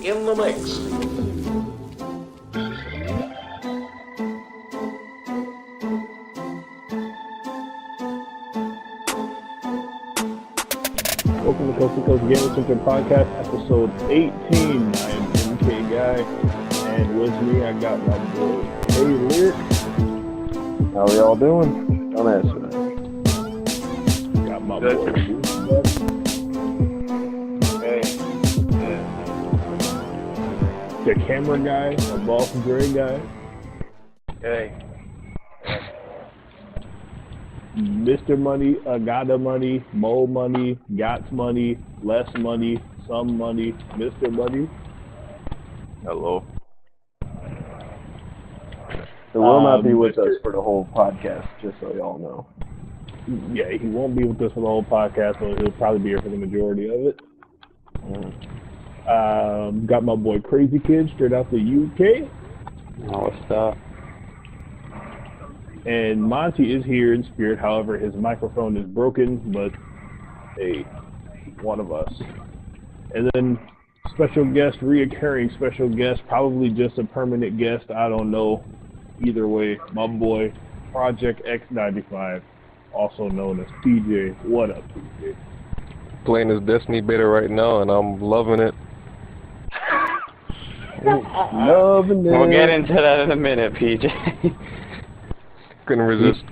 in the mix. Welcome to Coast to Coast Gaming Center Podcast, episode 18. I am MKGUY, and with me I got my boy Hey Lyric. How are y'all doing? Don't answer that. Got my Good. boy Hey. the camera guy, the boss Dre guy, Hey. Mr. Money, Agata Money, Mo Money, Gots Money, Less Money, Some Money, Mr. Money. Hello. So will not be with Mr. us for the whole podcast, just so y'all know. Yeah, he won't be with us for the whole podcast, but he'll probably be here for the majority of it. Got my boy Crazy Kid straight out the UK. Oh, what's up? And Monty is here in spirit, however, his microphone is broken, but hey, one of us. And then special guest, reoccurring special guest, probably just a permanent guest, I don't know. Either way, my boy, Project X95, also known as PJ. What up, PJ? Playing this Destiny beta right now, and I'm loving it. Loving it. We'll get into that in a minute, PJ. Couldn't resist.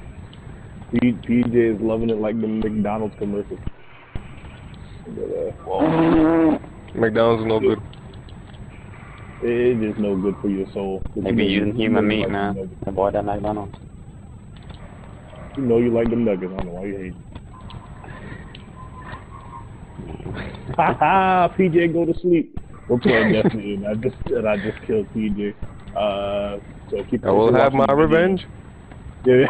PJ is loving it like the McDonald's commercial. But, McDonald's is no good. it is no good for your soul. Maybe using human meat, like man. them nuggets. Avoid that McDonald's. You know you like them nuggets. I don't know why you hate them. Haha, PJ, go to sleep. We're playing Destiny, and I just killed PJ. So keep. I will have my revenge. Yeah.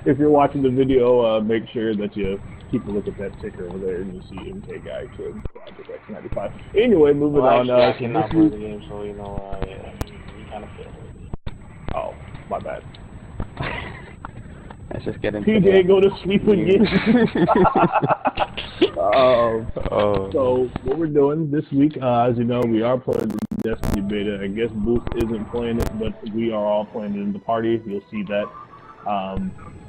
If you're watching the video, make sure that you keep a look at that ticker over there, and you see MKGUY killed Project X95. Anyway, moving on. I cannot play the game, so you know, we kind of feel. Oh, my bad. Let's just get into PJ, go to sleep again. So what we're doing this week, as you know, we are playing the Destiny beta. I guess Booth isn't playing it, but we are all playing it in the party. You'll see that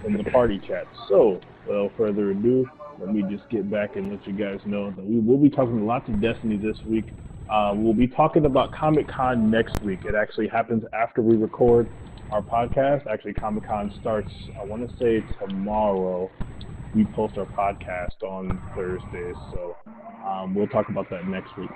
in the party chat. So, without further ado, let me just get back and let you guys know that we will be talking lots of Destiny this week. We'll be talking about Comic-Con next week. It actually happens after we record our podcast. Actually, Comic-Con starts, I want to say tomorrow. We post our podcast on Thursdays, so we'll talk about that next week.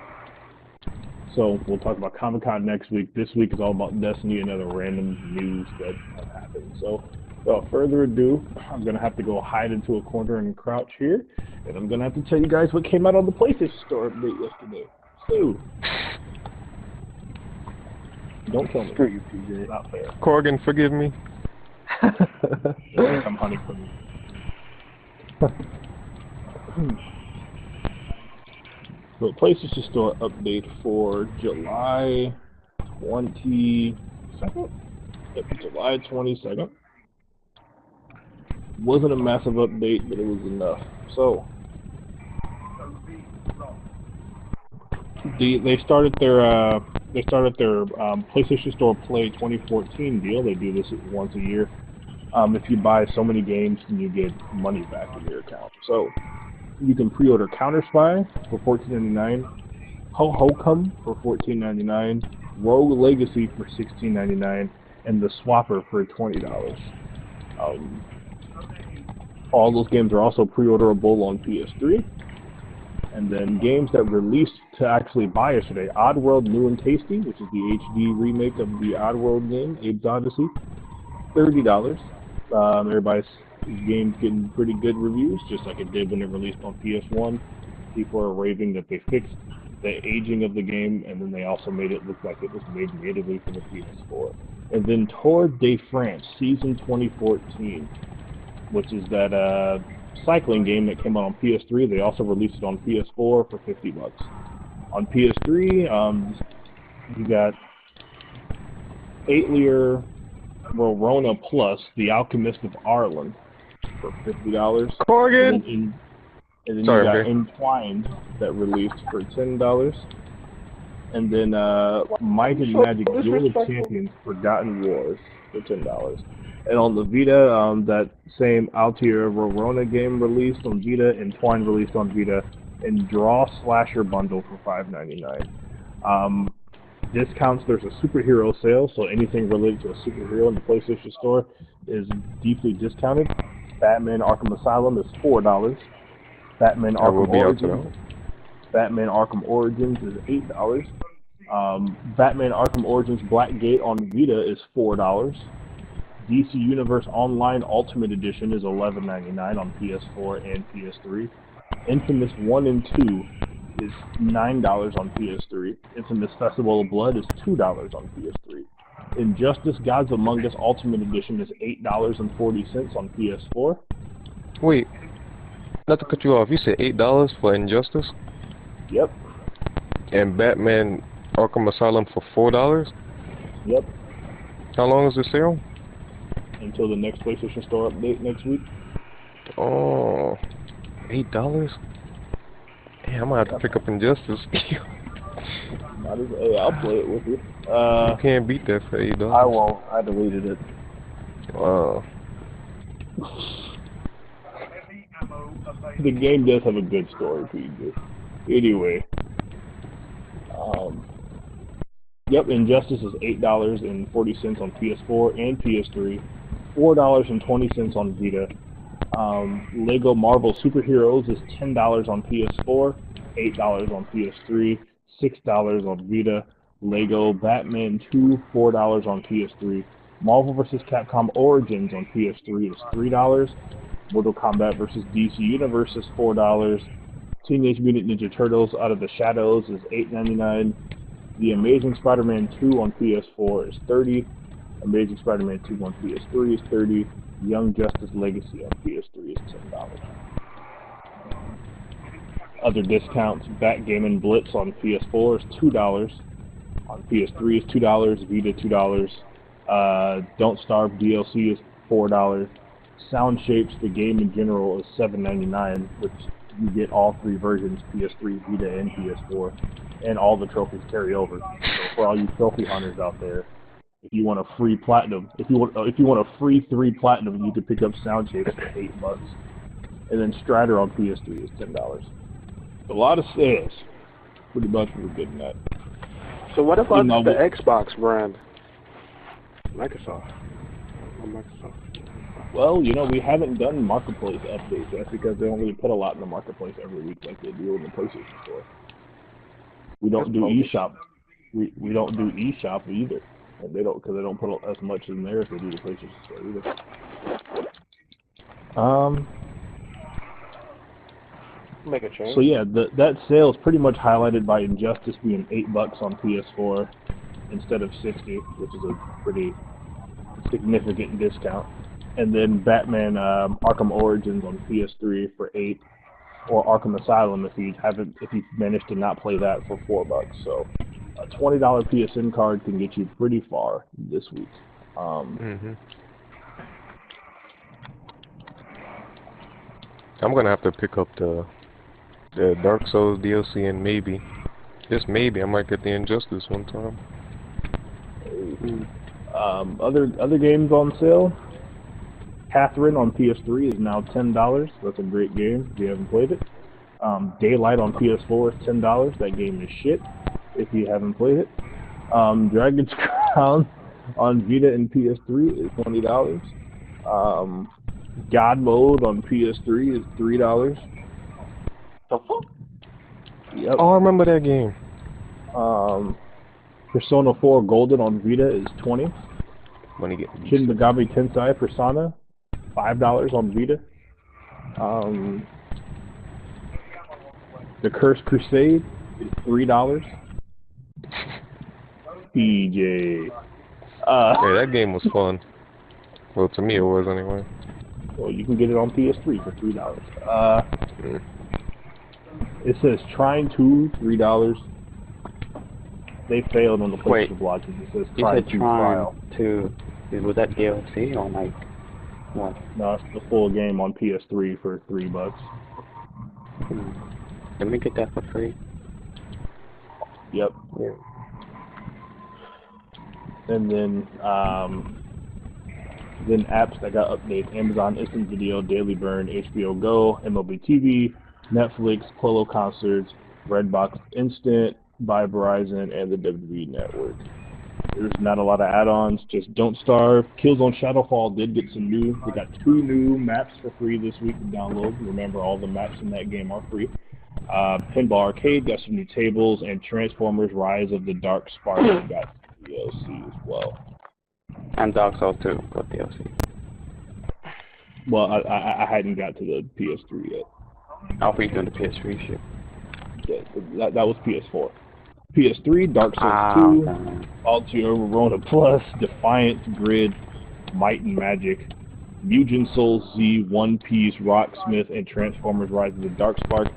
So we'll talk about Comic-Con next week. This week is all about Destiny and other random news that have happened. So without further ado, I'm going to have to go hide into a corner and crouch here, and I'm going to have to tell you guys what came out on the PlayStation Store update yesterday. So, don't kill me. Screw you, PJ. Not fair. Corgan, forgive me. I'm hunting for you. So PlayStation Store update for July 22nd? Yep, July 22nd. Wasn't a massive update, but it was enough. So they started their PlayStation Store Play 2014 deal. They do this once a year. If you buy so many games, then you get money back in your account. So you can pre-order Counter-Spy for $14.99, Ho-Ho-Cum for $14.99, Rogue Legacy for $16.99, and The Swapper for $20. All those games are also pre-orderable on PS3. And then games that released to actually buy yesterday, Oddworld New and Tasty, which is the HD remake of the Oddworld game, Abe's Odyssey, $30. Everybody's game's getting pretty good reviews, just like it did when it released on PS1. People are raving that they fixed the aging of the game, and then they also made it look like it was made natively for the PS4. And then Tour de France Season 2014, which is that cycling game that came out on PS3. They also released it on PS4 for $50. On PS3, you got Atelier Rorona Plus, The Alchemist of Arlen, for $50. Corgan! And then Sorry, you got okay. Entwined that released for $10. And then Might and Magic Duel of Champions Forgotten Wars for $10. And on the Vita, that same Altair Rorona game released on Vita and Twine released on Vita, and Draw Slasher bundle for $5.99. Discounts, there's a superhero sale, so anything related to a superhero in the PlayStation Store is deeply discounted. Batman Arkham Asylum is $4. Batman Arkham Origins is $8. Batman Arkham Origins Blackgate on Vita is $4. DC Universe Online Ultimate Edition is $11.99 on PS4 and PS3. Infamous 1 and 2 is $9 on PS3. Infamous Festival of Blood is $2 on PS3. Injustice Gods Among Us Ultimate Edition is $8.40 on PS4. Wait, not to cut you off, you said $8 for Injustice? Yep. And Batman Arkham Asylum for $4? Yep. How long is the sale? Until the next PlayStation Store update next week. Oh, $8? Hey, I'm gonna have to pick up Injustice. Hey, I'll play it with you. You can't beat that for $8. I won't. I deleted it. Wow. The game does have a good story for you. Anyway. Yep, Injustice is $8.40 on PS4 and PS3. $4.20 on Vita. Lego Marvel Superheroes is $10 on PS4, $8 on PS3, $6 on Vita. Lego Batman 2, $4 on PS3. Marvel vs. Capcom Origins on PS3 is $3. Mortal Kombat vs. DC Universe is $4. Teenage Mutant Ninja Turtles Out of the Shadows is $8.99. The Amazing Spider-Man 2 on PS4 is $30. Amazing Spider-Man 2 on PS3 is $30. Young Justice Legacy on PS3 is $10. Other discounts, Backgammon Blitz on PS4 is $2. On PS3 is $2. Vita $2. Don't Starve DLC is $4. Sound Shapes, the game in general, is $7.99, which you get all three versions, PS3, Vita, and PS4, and all the trophies carry over. So for all you trophy hunters out there, if you want a free platinum, if you want a free 3 platinum, you can pick up Sound Shapes for $8. And then Strider on PS3 is $10. A lot of sales. Pretty much what we're getting at. So what about the Xbox brand? Microsoft. Well, we haven't done marketplace updates. That's because they don't really put a lot in the marketplace every week like they do in the PlayStation Store. We don't do eShop. We don't do eShop either. And they don't, because they don't put as much in there as they do the PlayStation Store either. Make a change. So yeah, that sale is pretty much highlighted by Injustice being $8 on PS4 instead of $60, which is a pretty significant discount. And then Batman Arkham Origins on PS3 for $8, or Arkham Asylum if you managed to not play that for $4. So a $20 PSN card can get you pretty far this week. I'm gonna have to pick up the Dark Souls DLC, and maybe, just maybe, I might get the Injustice one time. Other games on sale. Catherine on PS3 is now $10. That's a great game if you haven't played it. Daylight on PS4 is $10. That game is shit if you haven't played it. Dragon's Crown on Vita and PS3 is $20. God Mode on PS3 is $3. Yep. Oh, I remember that game. Persona 4 Golden on Vita is $20. When you get Shin Megami Tensei Persona, $5 on Vita. The Cursed Crusade is $3. PJ. Hey, that game was fun. Well, to me it was anyway. Well, you can get it on PS3 for $3. It says Trine 2, $3. They failed on the PlayStation Blog. It says Trine 2 trial. 2, was that DLC or like what? No, it's the full game on PS3 for $3. Let me get that for free. Yep. Yeah. And then apps that got updates: Amazon Instant Video, Daily Burn, HBO Go, MLB TV, Netflix, Polo Concerts, Redbox Instant, by Verizon, and the WWE Network. There's not a lot of add-ons. Just Don't Starve. Killzone Shadowfall did get some new. They got 2 new maps for free this week to download. Remember, all the maps in that game are free. Pinball Arcade got some new tables, and Transformers: Rise of the Dark Spark got DLC as well. And Dark Souls 2 got DLC. Well, I hadn't got to the PS3 yet. I'll be doing the PS3 shit. Yeah, that was PS4. PS3, Dark Souls 2, okay. Altair Verona Plus, Defiance Grid, Might and Magic, Mugen Souls Z, One Piece, Rocksmith, and Transformers: Rise of the Dark Spark,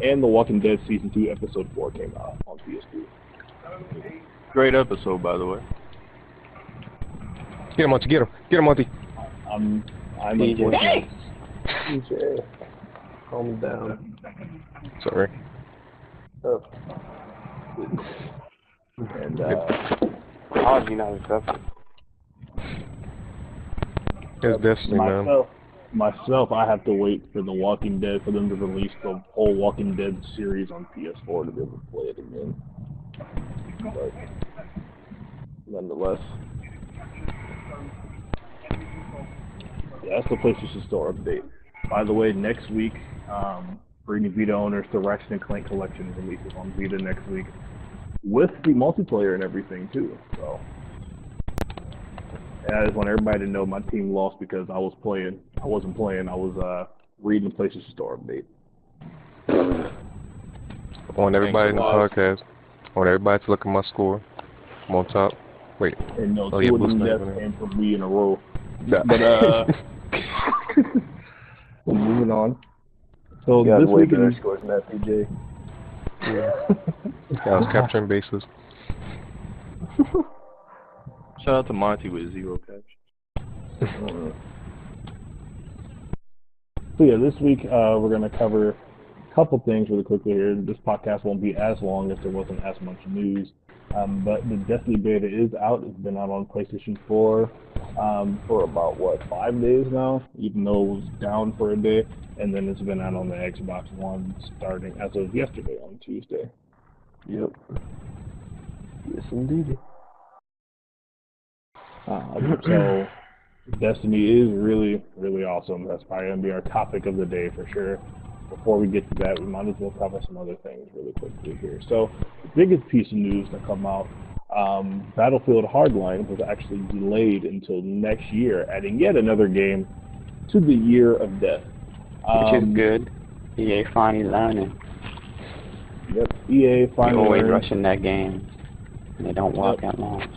and The Walking Dead Season 2 Episode 4 came out on PS3. Great episode, by the way. Get him, Monty. Get him. Get him, Monty. I'm DJ. unfortunate. DJ, calm down. Sorry. Oh. And Apology not accepted. It's Destiny, man. myself, I have to wait for The Walking Dead, for them to release the whole Walking Dead series on PS4 to be able to play it again. But nonetheless, yeah, that's the PlayStation Store update. By the way, next week, for any Vita owners, the Ratchet & Clank Collection releases on Vita next week, with the multiplayer and everything too. So, and I just want everybody to know my team lost because I wasn't playing. I was reading the PlayStation Store update. I want everybody in the podcast. I want everybody to look at my score. I'm on top. Wait. And no, Oh, 2 yeah, of them Blue's deaths not came from me in a row. Nah. But moving on. So You got this way week better in scores than that, PJ. Yeah, I was capturing bases. Shout out to Monty with 0 catch. So yeah, this week we're going to cover a couple things really quickly here. This podcast won't be as long if there wasn't as much news. But the Destiny beta is out. It's been out on PlayStation 4 for about, 5 days now, even though it was down for a day. And then it's been out on the Xbox One starting as of yesterday on Tuesday. Yep. Yes, indeed. So Destiny is really, really awesome. That's probably going to be our topic of the day for sure. Before we get to that, we might as well cover some other things really quickly here. So the biggest piece of news that come out, Battlefield Hardline was actually delayed until next year, adding yet another game to the year of death. Which is good. EA finally learning. Yep, EA finally They always learned. rushing that game. And they don't walk at launch.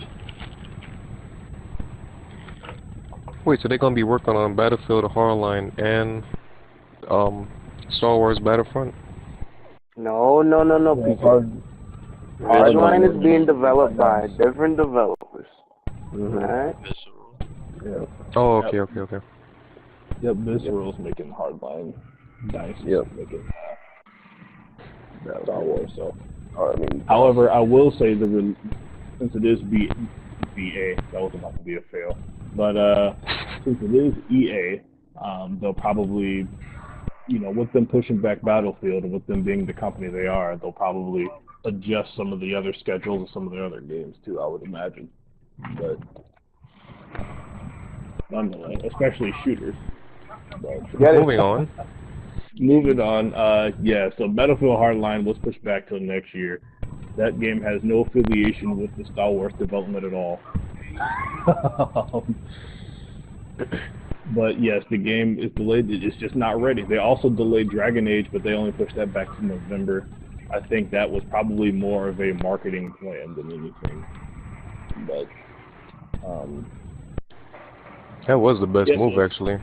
Wait, so they're gonna be working on Battlefield Hardline and Star Wars Battlefront? No, PJ. Hardline is being developed by different developers. Alright? Yeah. Oh, okay. Yep, Visceral's making Hardline. Dice is Yep. making Star Wars. So, However, I will say since it is BA, that was about to be a fail. But since it is EA, they'll probably, with them pushing back Battlefield and with them being the company they are, they'll probably adjust some of the other schedules of some of the other games too, I would imagine. But nonetheless, especially shooters. But, Moving on. Moving on, so Battlefield Hardline was pushed back till next year. That game has no affiliation with the Star Wars development at all. But yes, the game is delayed. It's just not ready. They also delayed Dragon Age, but they only pushed that back to November. I think that was probably more of a marketing plan than anything. But That was the best Yes, move, sir. actually.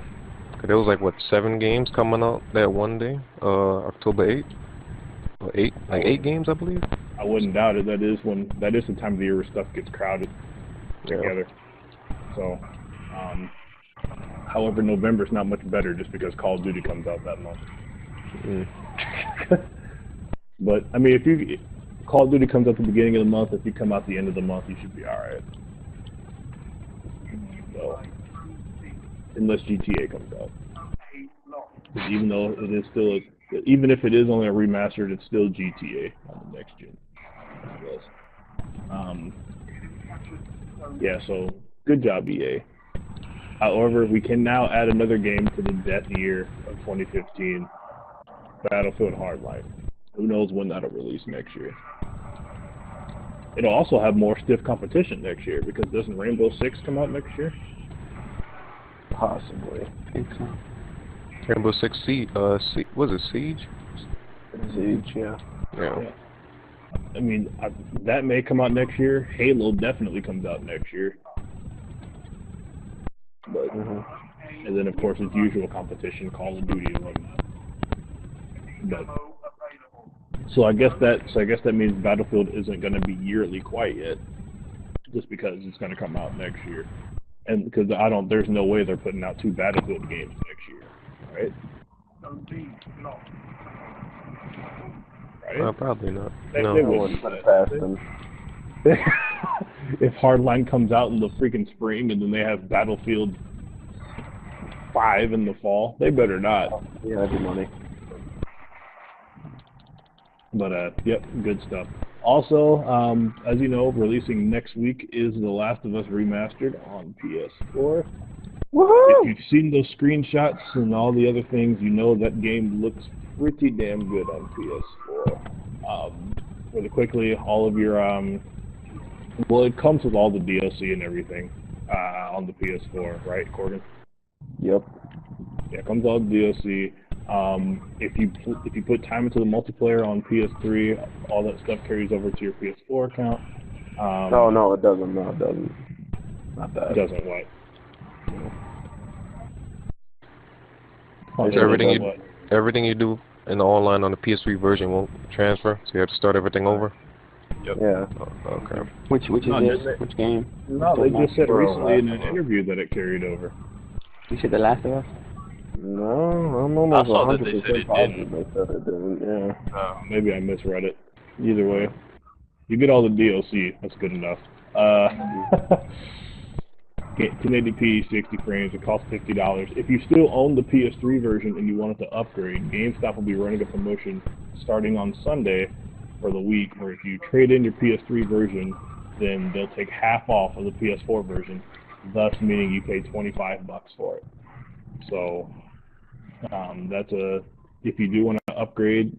There was 7 games coming out that one day, October 8th? Or 8 games, I believe? I wouldn't doubt it. That is the time of the year where stuff gets crowded together. So, however, November's not much better just because Call of Duty comes out that month. Mm. But I mean, Call of Duty comes out the beginning of the month. If you come out the end of the month, you should be alright. So, unless GTA comes out. Even though it is still, even if it is only a remastered, it's still GTA on the next gen. Yeah, so good job, EA. However, we can now add another game to the death year of 2015, Battlefield Hardline. Who knows when that'll release next year. It'll also have more stiff competition next year, because doesn't Rainbow Six come out next year? Possibly. I think so. Rainbow Six Siege, was it Siege? Siege, yeah. Yeah. I mean, that may come out next year. Halo definitely comes out next year. But, and then of course its usual competition, Call of Duty. But, so I guess that means Battlefield isn't going to be yearly quite yet, just because it's going to come out next year. And because there's no way they're putting out 2 Battlefield games next year, right? Right? Probably not. They No. wouldn't put it past them. If Hardline comes out in the freaking spring and then they have Battlefield 5 in the fall, they better not. Yeah, that'd be money. But yep, good stuff. Also, as you know, releasing next week is The Last of Us Remastered on PS4. Woohoo! If you've seen those screenshots and all the other things, you know that game looks pretty damn good on PS4. Really quickly, all of your well, it comes with all the DLC and everything on the PS4, right, Corgan? Yep. Yeah, it comes with all the DLC. If you put time into the multiplayer on PS3, all that stuff carries over to your PS4 account. No, it doesn't. No, it doesn't. Not that. It doesn't what? So everything you do in the online on the PS3 version won't transfer, so you have to start everything over? Yep. Yeah. Oh, okay. Which is No, this? Which game? No, they just said recently in an interview that it carried over. You said The Last of Us? No, I'm almost I saw that they said 100% it positive didn't. they said it didn't, yeah. Maybe I misread it. Either way, you get all the DLC. That's good enough. 1080p, 60 frames. It costs $50. If you still own the PS3 version and you wanted to upgrade, GameStop will be running a promotion starting on Sunday for the week, where if you trade in your PS3 version, then they'll take half off of the PS4 version, thus meaning you pay $25 for it. So that's if you do want to upgrade,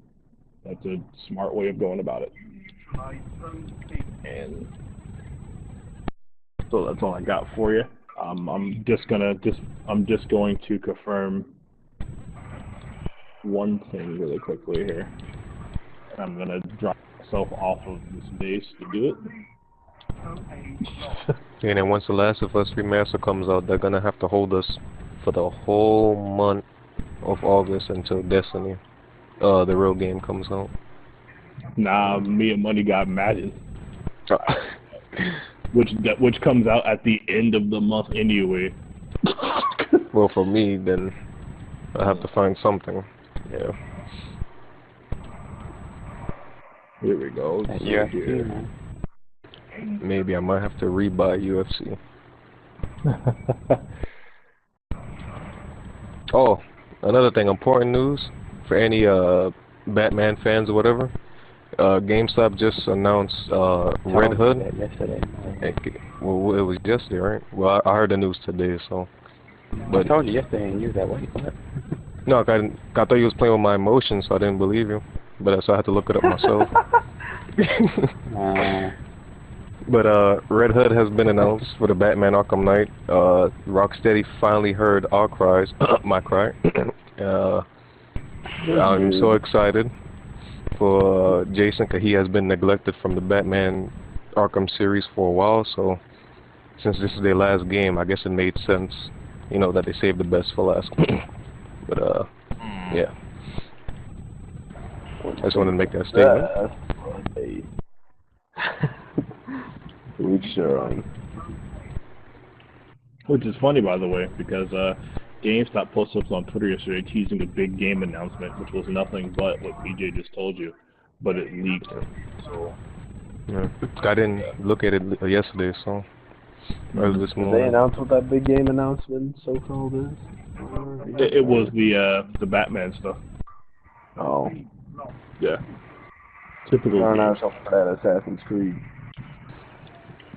that's a smart way of going about it. And so that's all I got for you. I'm just going to confirm one thing really quickly here. I'm gonna drop myself off of this base to do it. And then once The Last of Us Remaster comes out, they're gonna have to hold us for the whole month of August until Destiny, the real game, comes out. Nah, me and Money got Madden, which comes out at the end of the month anyway. Well, for me, then I have to find something. Yeah. Here we go. Yeah. Maybe I might have to rebuy UFC. Oh, another thing, important news for any Batman fans or whatever. GameStop just announced Red Hood. Yesterday. Well, it was yesterday, right? Well, I heard the news today, so. But I told you yesterday and you was that way. What? no, I thought you was playing with my emotions, so I didn't believe you. But so I had to look it up myself. But Red Hood has been announced for the Batman Arkham Knight. Rocksteady finally heard our cries, my cry. I'm so excited for Jason, because he has been neglected from the Batman Arkham series for a while. So since this is their last game, I guess it made sense, you know, that they saved the best for last. But yeah. I just wanted to make that statement. Which is funny, by the way, because GameStop posted up on Twitter yesterday teasing a big game announcement, which was nothing but what PJ just told you. but it leaked. So Yeah. I didn't look at it yesterday, so early this Did they morning. announce what that big game announcement so-called is? it was the Batman stuff. Oh. Yeah. Typical They're game. not something for that Assassin's Creed.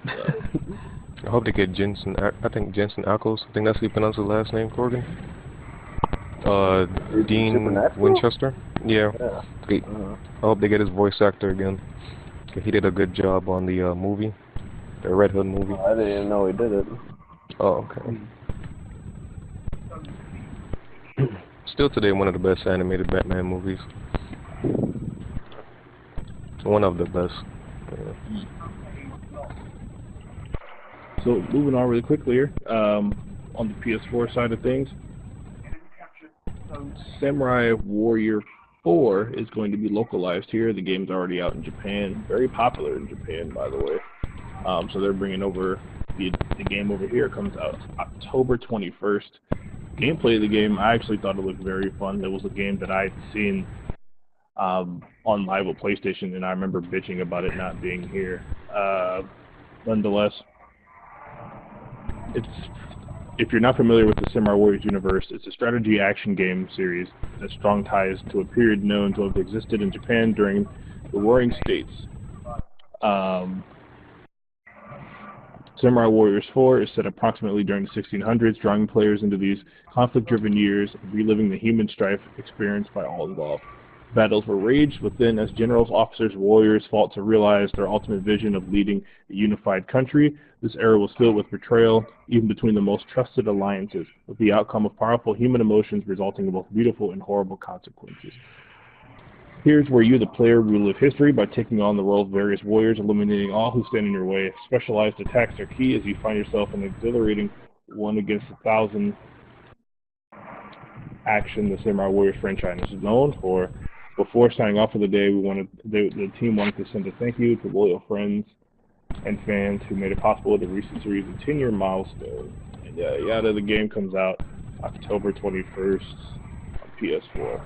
I hope they get Jensen. I think Jensen Ackles. I think that's how you pronounce his last name, Corgan. Dean Supernatural? Winchester. Yeah. Yeah. I hope they get his voice actor again. He did a good job on the movie, the Red Hood movie. I didn't even know he did it. Oh, okay. Still today, one of the best animated Batman movies. One of the best. Yeah. So moving on really quickly here, on the PS4 side of things, Samurai Warrior 4 is going to be localized here. The game's already out in Japan. Very popular in Japan, by the way. So they're bringing over the game over here. It comes out October 21st. Gameplay of the game, I actually thought it looked very fun. It was a game that I'd seen on live with PlayStation, and I remember bitching about it not being here. Nonetheless, if you're not familiar with the Samurai Warriors universe, it's a strategy action game series that has strong ties to a period known to have existed in Japan during the Warring States. Samurai Warriors 4 is set approximately during the 1600s, drawing players into these conflict-driven years, reliving the human strife experienced by all involved. Battles were raged within as generals, officers, warriors fought to realize their ultimate vision of leading a unified country. This era was filled with betrayal, even between the most trusted alliances, with the outcome of powerful human emotions resulting in both beautiful and horrible consequences. Here's where you, the player, relive history by taking on the role of various warriors, eliminating all who stand in your way. Specialized attacks are key as you find yourself in an exhilarating 1 against 1,000 action the Samurai Warriors franchise is known for. Before signing off for the day, the team wanted to send a thank you to loyal friends and fans who made it possible to reach the series' 10-year milestone. And yada, the game comes out October 21st on PS4.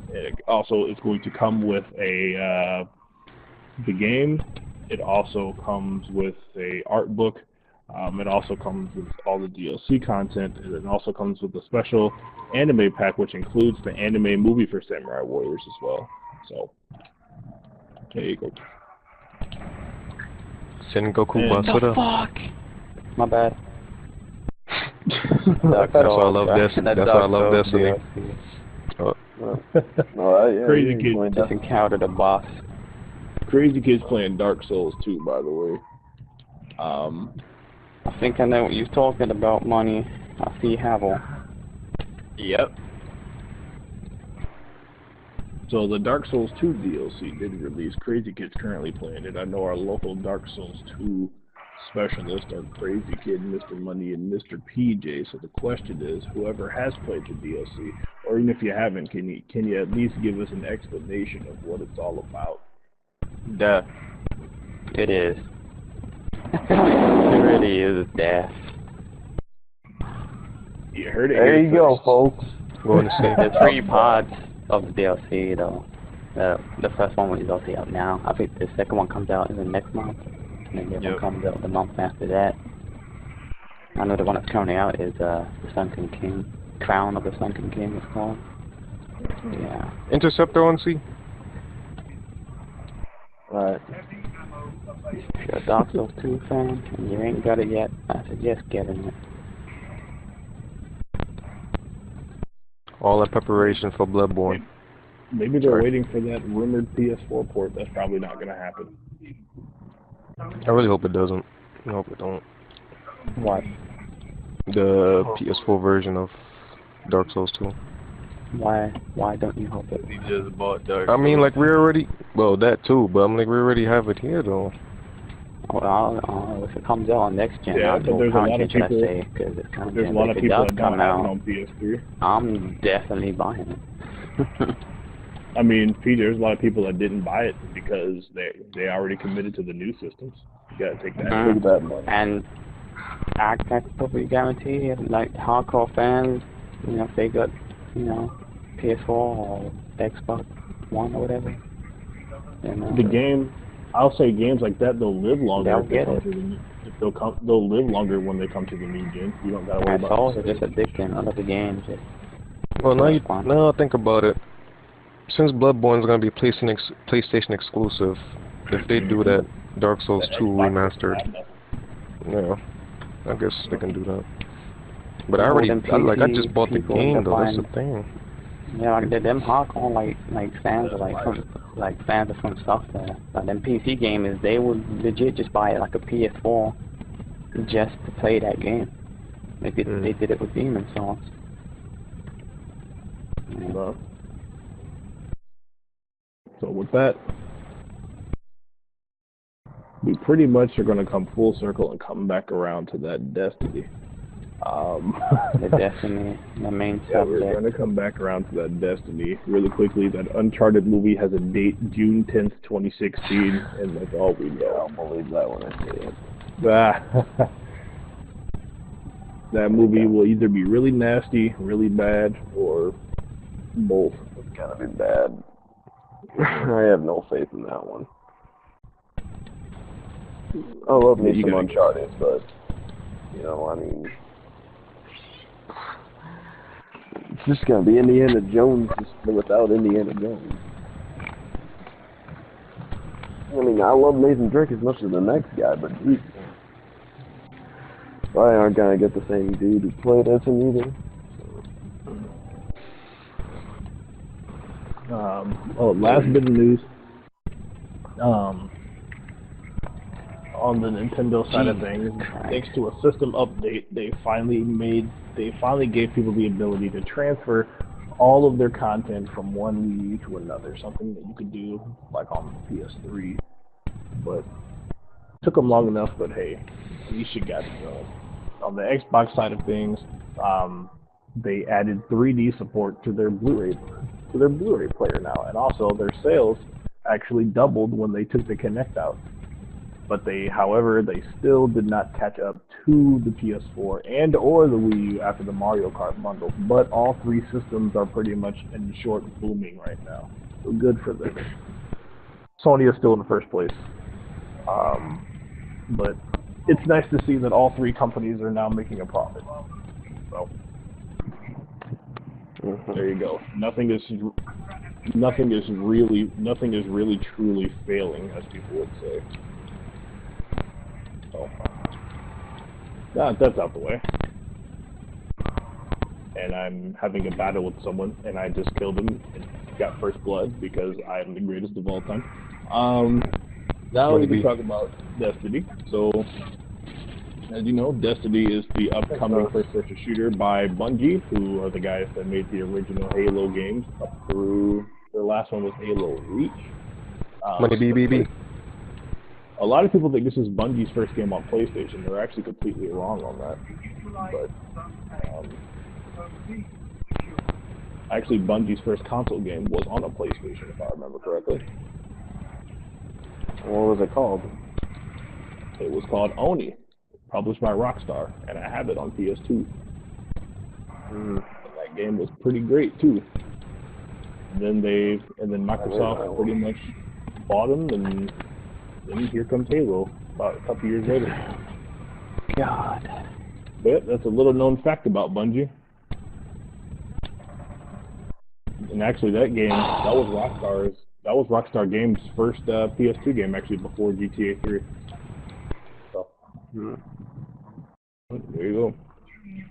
And also, it's going to come with the game. It also comes with a art book. It also comes with all the DLC content, and it also comes with a special anime pack, which includes the anime movie for Samurai Warriors as well. So, there you go. Sengoku Basura. Fuck! My bad. That's why I love Destiny. That's why I love Destiny. Yeah, Crazy Kids Just encountered a boss. Crazy Kids playing Dark Souls 2, by the way. I think I know what you're talking about, Money. I see Havel. Yep. So the Dark Souls 2 DLC did release. Crazy Kids currently playing it. I know our local Dark Souls 2 specialists are Crazy Kid, Mr. Money, and Mr. PJ. So the question is, whoever has played the DLC, or even if you haven't, can you at least give us an explanation of what it's all about? Death. It is. It really is death. You heard it There here you go, first. folks. Going to say There's 3 parts of the DLC, though. The first one is also out now. I think the second one comes out in the next month. And then the other one comes out the month after that. I know the one that's currently out is the Sunken King. Crown of the Sunken King, it's called. Yeah. Interceptor on C. Alright. If you're a Dark Souls 2 fan and you ain't got it yet, I suggest getting it. All in preparation for Bloodborne. Maybe they're waiting for that rumored PS4 port. That's probably not going to happen. I really hope it doesn't. I hope it don't. What? The PS4 version of Dark Souls 2. Why don't you hope it? He just bought Dark I mean, Souls. like, we already... Well, that too, but I'm like, we already have it here, though. Well, if it comes out on next gen, Yeah, I'll but do there's a lot of content, should I people. say, because it's content. There's a lot If of it people does that don't come have it out, on PS3. I'm definitely buying it. I mean, Pete, there's a lot of people that didn't buy it because they already committed to the new systems. You gotta take that. Take that money. And I can probably guarantee, like, hardcore fans, you know, if they got, you know, PS4 or Xbox One or whatever, The game, I'll say games like that, they'll live longer They'll if they get come it. to the new. They'll live longer when they come to the new gen. You don't gotta worry And about souls are just addicting. Other games, just Well, now fun. now I think about it. Since Bloodborne is gonna be PlayStation exclusive, if they do that, Dark Souls 2 remastered, yeah, I guess they can do that. But I just bought the game though. That's the thing. Yeah, like them hardcore like fans of fans of some software. Like them PC gamers, they would legit just buy like a PS4 just to play that game. They did it with Demon Souls. So with that, we pretty much are going to come full circle and come back around to that Destiny. The Destiny, the main Yeah, subject. we're going to come back around to that Destiny really quickly. That Uncharted movie has a date, June 10th, 2016, and that's all we know. I'll believe that when I see it. That movie will either be really nasty, really bad, or both. It's gonna be bad. I have no faith in that one. I love me some Uncharted, but, you know, I mean, it's just gonna be Indiana Jones just without Indiana Jones. I mean, I love Nathan Drake as much as the next guy, but geez, I aren't gonna get the same dude who played as him either. Last bit of news. On the Nintendo side of things, thanks to a system update, they finally gave people the ability to transfer all of their content from one Wii U to another, something that you could do like on PS3. But it took them long enough, but hey, at least you got it going. On the Xbox side of things, they added 3D support to their Blu-ray player now, and also their sales actually doubled when they took the Kinect out. But however, they still did not catch up to the PS4 and or the Wii U after the Mario Kart bundle. But all three systems are pretty much in short booming right now. So good for them. Sony is still in first place. But it's nice to see that all three companies are now making a profit. So there you go. Nothing is really truly failing, as people would say. So that's out the way. And I'm having a battle with someone, and I just killed him and got first blood because I am the greatest of all time. Now we can talk about Destiny. So, as you know, Destiny is the upcoming first-person shooter by Bungie, who are the guys that made the original Halo games up through their last one was Halo Reach. Money BBB. A lot of people think this is Bungie's first game on PlayStation. They're actually completely wrong on that. But actually, Bungie's first console game was on a PlayStation, if I remember correctly. What was it called? It was called Oni, published by Rockstar, and I have it on PS2. And that game was pretty great too. And then Microsoft pretty much bought them, and then here comes Halo about a couple years later. God. But that's a little known fact about Bungie. And actually, that game that was Rockstar Games' first PS2 game, actually before GTA 3. So there you go,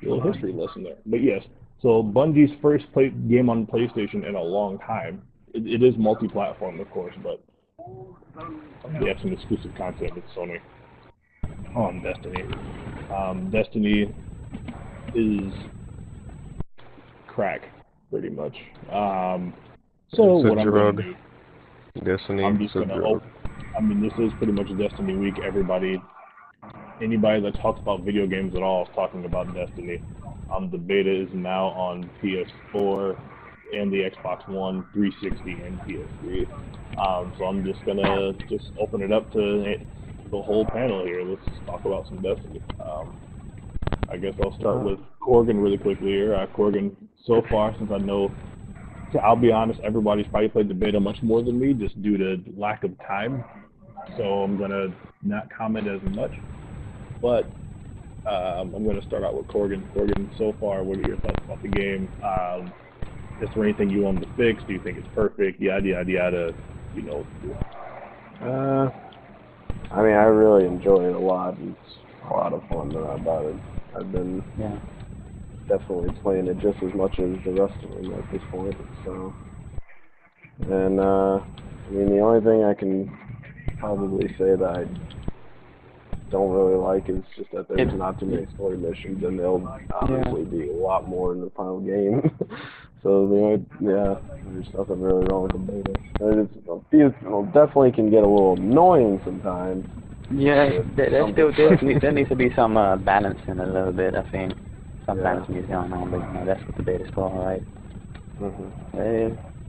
a little history lesson there. But yes, so Bungie's first game on PlayStation in a long time. It is multi-platform, of course, but they have some exclusive content with Sony on Destiny. Destiny is crack, pretty much. So what I'm going to do, Destiny. I'm just going to this is pretty much Destiny week. Anybody that talks about video games at all is talking about Destiny. The beta is now on PS4 and the Xbox One, 360, and PS3. So I'm just going to open it up to the whole panel here. Let's talk about some Destiny. I guess I'll start with Corgan really quickly here. Corgan, so far, since I'll be honest, everybody's probably played the beta much more than me just due to lack of time. So I'm going to not comment as much. But I'm going to start out with Corgan. Corgan, so far, what are your thoughts about the game? Is there anything you want to fix? Do you think it's perfect? Yada, yada, yada. You know. I mean, I really enjoy it a lot. It's a lot of fun about it. I've been definitely playing it just as much as the rest of them at this point. So, and I mean, the only thing I can probably say that I don't really like is just that there's not too many story missions, and there'll obviously be a lot more in the final game. So there's nothing really wrong with the beta. It definitely can get a little annoying sometimes. Yeah, there needs to be some balancing a little bit. I think some balancing is going on, but you know, that's what the beta's for, right?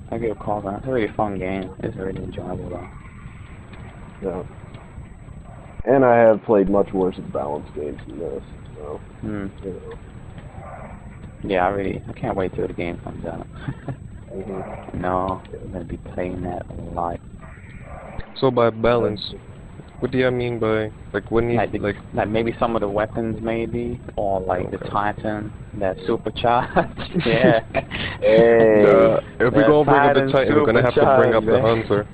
I give a call on it. It's a really fun game. It's really enjoyable though. Yeah. And I have played much worse balanced games than this, so, you know. Yeah, I can't wait till the game comes out. No, I'm going to be playing that a lot. So by balance, what do you mean by, like, when you, like maybe some of the weapons maybe, or like the Titan, that supercharged, if we're gonna bring up the Titan, we're gonna have to bring up the Hunter.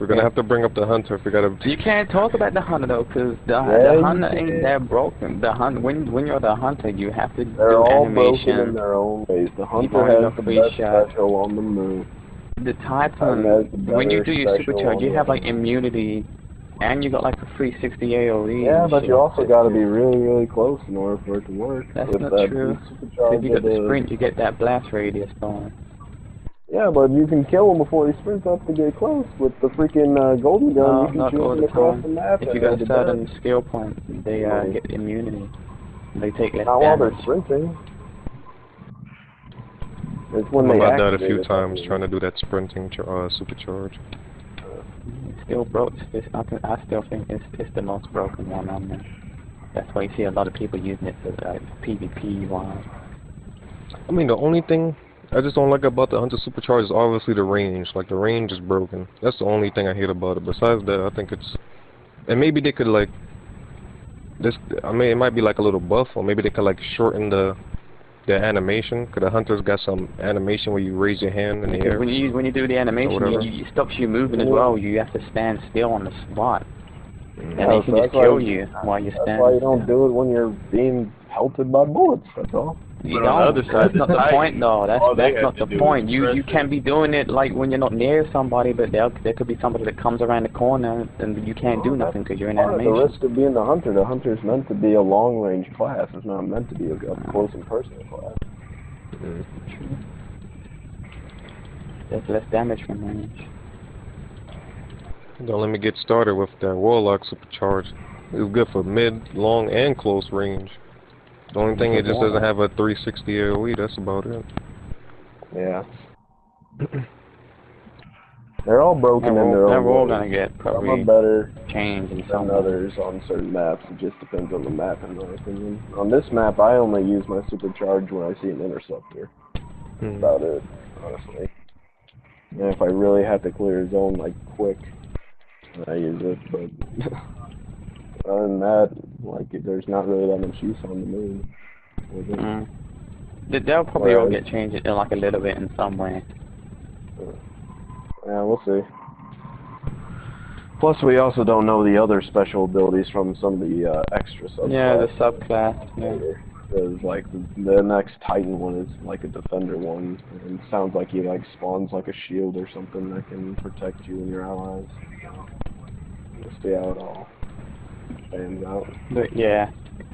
We're gonna have to bring up the Hunter if we gotta... You can't talk about the Hunter though, because the Hunter ain't that broken. The Hunter, when you're the Hunter, you have to They're do all animation. broken in their own ways. The Hunter has the best special on the move. The Titan, when you do your supercharge, you have like immunity, and you got like a 360 AoE. Yeah, but you also got to be really, really close in order for it to work. That's not true. If you got the sprint, you get that blast radius going. Yeah, but you can kill them before they sprint up to get close. With the freaking golden gun, you can shoot them across the map. If you got a certain skill point, they get immunity. They take less not damage. while they're sprinting. It's when I've died a few times trying to do that sprinting supercharge. Still broke. I still think it's the most broken one on there. That's why you see a lot of people using it for like PvP wise. I mean, the only thing I just don't like about the Hunter Supercharge is obviously the range. Like, the range is broken. That's the only thing I hate about it. Besides that, I think it's... And maybe they could, like... I mean, it might be like a little buff, or maybe they could, like, shorten the animation. Because the Hunter's got some animation where you raise your hand in the air. When you do the animation, it stops you moving as well. You have to stand still on the spot. And they can just kill you while you're standing. That's why you don't do it when you're being pelted by bullets, that's all. You don't. That's not the point, though. That's not the point. You can be doing it like when you're not near somebody, but there could be somebody that comes around the corner and you can't do nothing because you're in animation. The risk of being the Hunter. The Hunter is meant to be a long-range class. It's not meant to be a close and personal class. There's less damage from range. Don't let me get started with that Warlock Supercharge. It's good for mid, long, and close range. The only thing, it just doesn't have a 360 AoE, that's about it. Yeah. They're all broken in their own way. They're all gonna get probably some are better changed in than others on certain maps. It just depends on the map, in my opinion. On this map, I only use my supercharge when I see an interceptor. That's about it, honestly. And if I really have to clear a zone, like, quick, I use it, but... Other than that, like, there's not really that much use on the moon. They'll probably all get changed in like a little bit in some way. Yeah, we'll see. Plus, we also don't know the other special abilities from some of the extra subclasses. Yeah, the subclass. Because, like, the next Titan one is like a defender one, and it sounds like he like spawns like a shield or something that can protect you and your allies. We'll see how it all stands out. But yeah,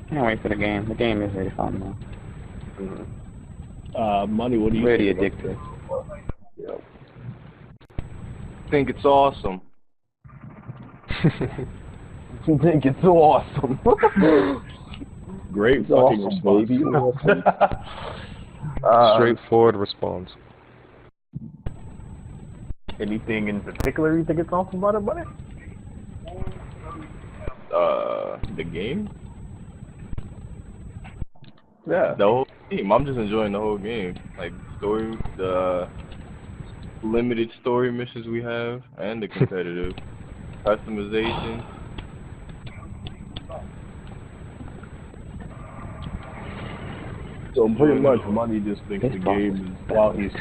can't wait for the game. The game is really fun though. Money, what do you really think? Addictive. Yep. I think it's awesome. You think it's so awesome? Great It's fucking awesome, response. baby. Straightforward response. Anything in particular you think it's awesome about it, buddy? The game? Yeah. The whole game. I'm just enjoying the whole game. Like, story, the limited story missions we have, and the competitive customization. So pretty much, Money just thinks the game is while he's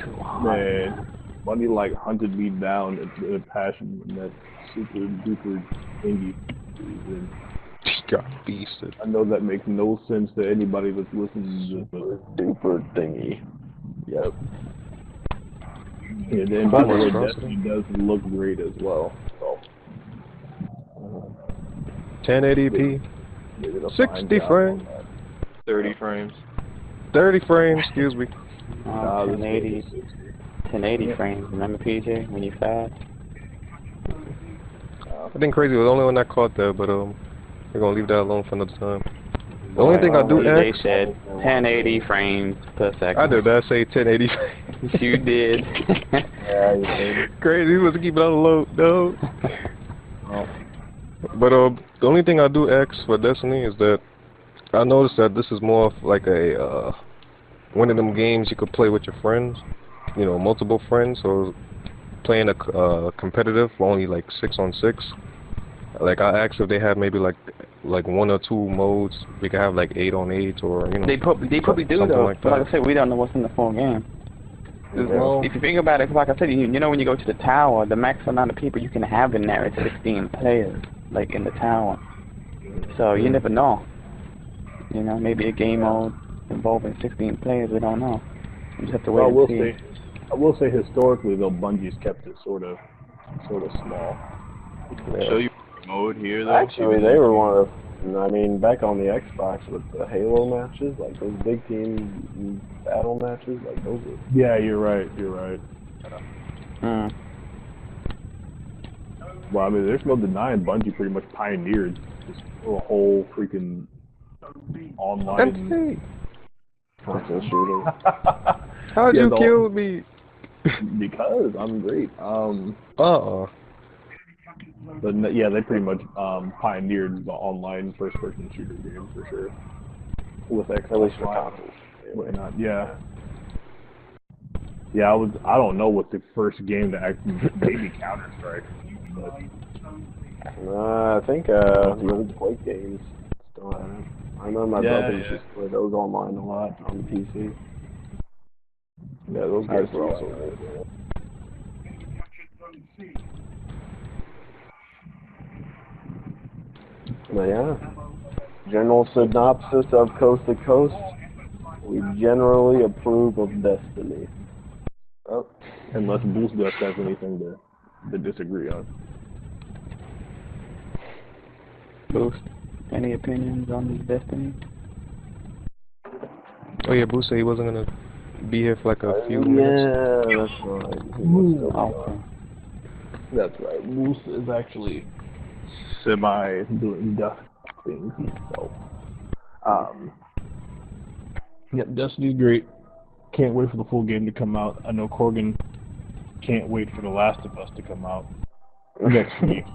Money like hunted me down in a passion in that super duper thingy. He got beasted. I know that makes no sense to anybody that's listening to this. Super duper thingy. Yep. Yeah, then by the way, Destiny does look great as well. So 1080p, 60 frames, 30 frames. 30 frames. Excuse me. 1080 frames. Remember PJ when you fast? I think crazy was the only one that caught that, but we're gonna leave that alone for another time. The only thing I do they X. said 1080 frames per second. I did that say 1080. You did. Yeah, you did. Crazy, he was keeping it on the low, no. But the only thing I do X for Destiny is that I noticed that this is more of like a one of them games you could play with your friends, you know, multiple friends. So playing a competitive for only like 6-on-6. Like I asked if they have maybe like 1 or 2 modes. We could have like 8-on-8 or you know. They probably do though. Like that. Like I said, we don't know what's in the full game. Well, If you think about it, like I said, you know when you go to the tower, the max amount of people you can have in there is 16 players, like in the tower. So you never know. You know, maybe a game mode involving 16 players, we don't know. You just have to wait and see. I will say historically though, Bungie's kept it sort of small. Show you mode here though. Actually, they were one of, I mean, back on the Xbox with the Halo matches, like those big team battle matches, like those were. Yeah, you're right. Well, I mean, there's no denying Bungie pretty much pioneered this whole freaking online. Console shooter. How'd you kill me? Because I'm great. But yeah, they pretty much pioneered the online first-person shooter game for sure. With Xbox, At least for consoles. Whatnot, yeah. Yeah, I don't know what the first game to actually maybe Counter-Strike. But I think the old Quake games still have it. I remember my brothers just play those online a lot on the PC. Yeah, those guys were also good. But yeah, general synopsis of Coast to Coast. We generally approve of Destiny. Oh, unless Boost Dust has anything to disagree on. Boost, any opinions on Destiny? Oh yeah, Boost said he wasn't gonna be here for like a few minutes. Yeah, that's right. That's right. Moose is actually semi doing duck things himself. Yep, Destiny's great. Can't wait for the full game to come out. I know Corgan can't wait for The Last of Us to come out next week.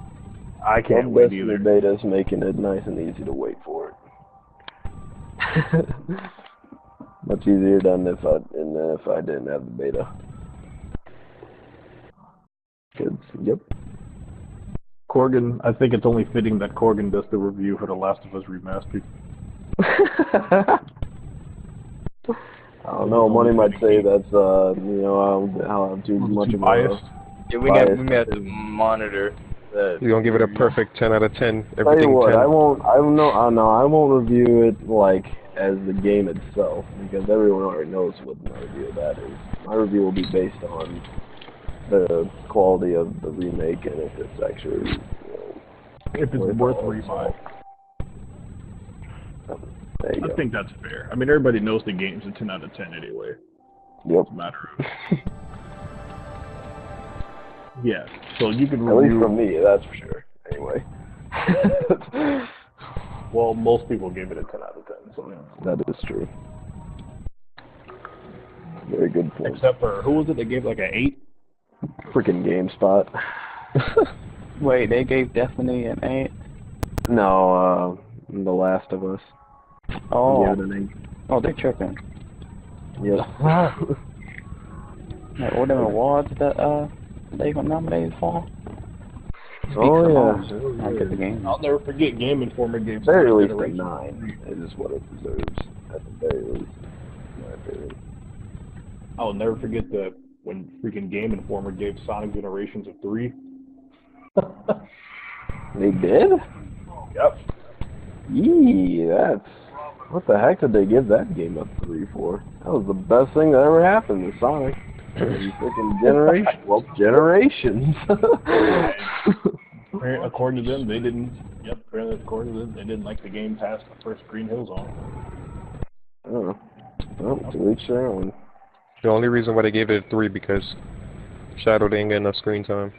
I can't wait either. The beta's making it nice and easy to wait for it. Much easier than if I didn't have the beta. Yep. Corgan, I think it's only fitting that Corgan does the review for The Last of Us Remastered. I don't know. Money might say that's how too much of biased. Yeah, we have to monitor that. You're gonna give it a perfect 10 out of 10. Tell you Everything what, 10. I won't review it like as the game itself because everyone already knows what my review of that is. My review will be based on the quality of the remake and if it's actually if it's worth rebuy. There you go. I think that's fair. I mean, everybody knows the game's a 10 out of 10 anyway. Yep. It's a matter of... yeah, so you can review... At least from me, that's for sure. Anyway. Well, most people gave it a 10 out of 10, so... Yeah. That is true. Very good point. Except for, who was it that gave like an 8? Freaking GameSpot. Wait, they gave Destiny an 8? No, The Last of Us. Oh. Yeah, Oh, they're tripping. Yep. Like all them awards that they got nominated for. Oh yeah. I get the game. I'll never forget Game Informer gave Very Sonic least a Generations. 9 is what it deserves. At the very least, in my opinion. I'll never forget when freaking Game Informer gave Sonic Generations a 3. They did? Yep. Yee, that's... What the heck did they give that game a 3 for? That was the best thing that ever happened to Sonic. Freaking generation. Well, generations. According to them, they didn't. Yep. Apparently, according to them, they didn't like the game past the first Green Hill Zone. Oh. Well, to each their own. The only reason why they gave it a 3 because Shadow didn't get enough screen time.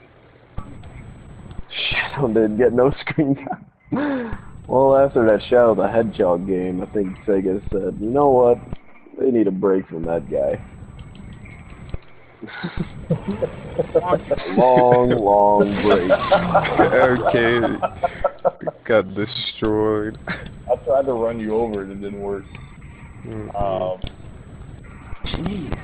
Shadow didn't get no screen time. Well, after that Shadow the Hedgehog game, I think Sega said, you know what? They need a break from that guy. long break. Okay. Got destroyed. I tried to run you over and it didn't work. Jeez.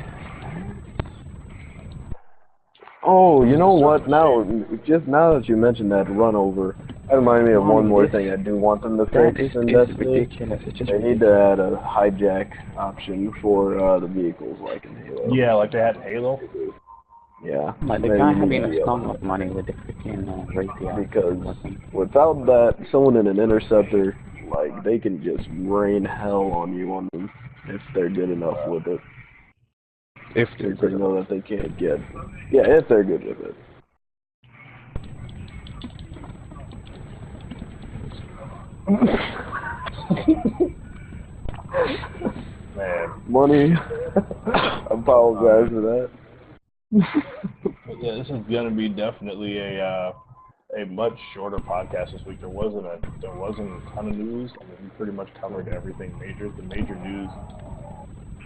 Oh, you know what? Now that you mentioned that run over, that reminded me of one more thing I do want them to fix in Destiny. Ridiculous. It's just They need to add a hijack option for the vehicles, like in Halo. Yeah, like they had in Halo. Yeah. Like the Maybe guy you having need a to, ton of money with the freaking ratio. because without that, someone in an interceptor, like, they can just rain hell on you on them if they're good enough with it. If they're Because they good know enough. that they can't get. Yeah, if they're good with it. Man. Money. Apologize for that. Yeah, this is gonna be definitely a much shorter podcast this week. There wasn't a ton of news. I mean, we pretty much covered everything major. The major news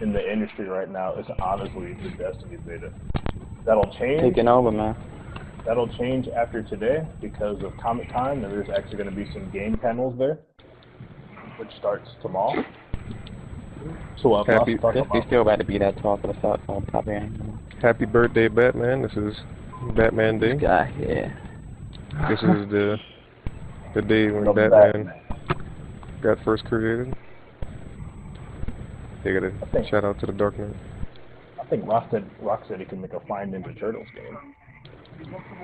in the industry right now is honestly the Destiny beta. That'll change. Taking over, man. That'll change after today because of Comic Con, and there's actually going to be some game panels there, which starts tomorrow. So I'll Happy- talk They about. still about to be that talk of the start on top of it. Happy birthday, Batman. This is Batman Day. This guy, yeah. This is the day when The Batman got first created. They got a think- shout out to the Dark Knight. I think Rocksteady can make a fine Ninja Turtles game.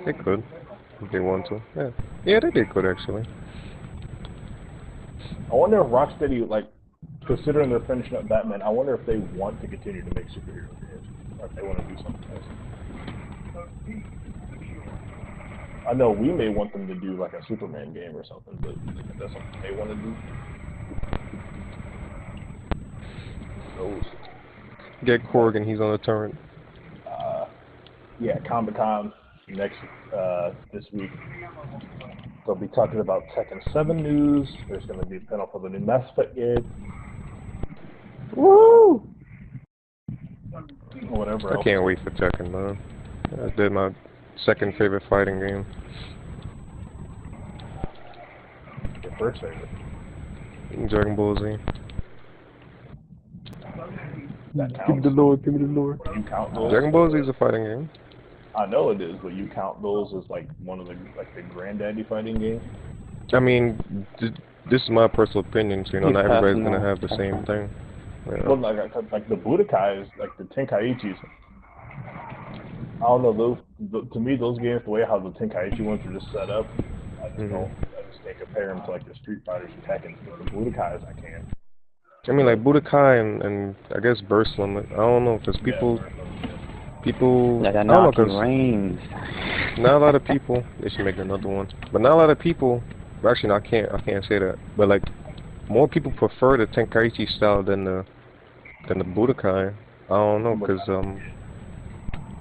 They could, if they want to. Yeah, they could actually. I wonder if Rocksteady, like, considering they're finishing up Batman, I wonder if they want to continue to make superhero games, or if they want to do something else. I know we may want them to do like a Superman game or something, but if that's something they want to do. Those. Get Corrigan, he's on the turret. Yeah, Comic-Con this week. They'll be talking about Tekken 7 news. There's going to be a panel for the new Mass Effect game. Woo! Whatever I else. can't wait for Tekken, man. I did my second favorite fighting game. Your first favorite. Dragon Ball Z. That counts. Give me the lore, give me the lore. You count those? Dragon Ball Z is a fighting game. I know it is, but you count those as like one of the granddaddy fighting games? I mean, this is my personal opinion, so not everybody's gonna have the same thing. Yeah. Well, like the Budokais, like the Tenkaichis. I don't know, to me those games, the way how the Tenkaichi ones are just set up, I just don't. I just can't compare them to like the Street Fighters and Tekken. But the Budokais, I can. I mean, like Budokai and I guess Burst Limit. I don't know, because people, Like I don't know, knocking 'cause rings. not a lot of people. They should make another one, but not a lot of people. Actually, no, I can't say that. But like, more people prefer the Tenkaichi style than the Budokai. I don't know, because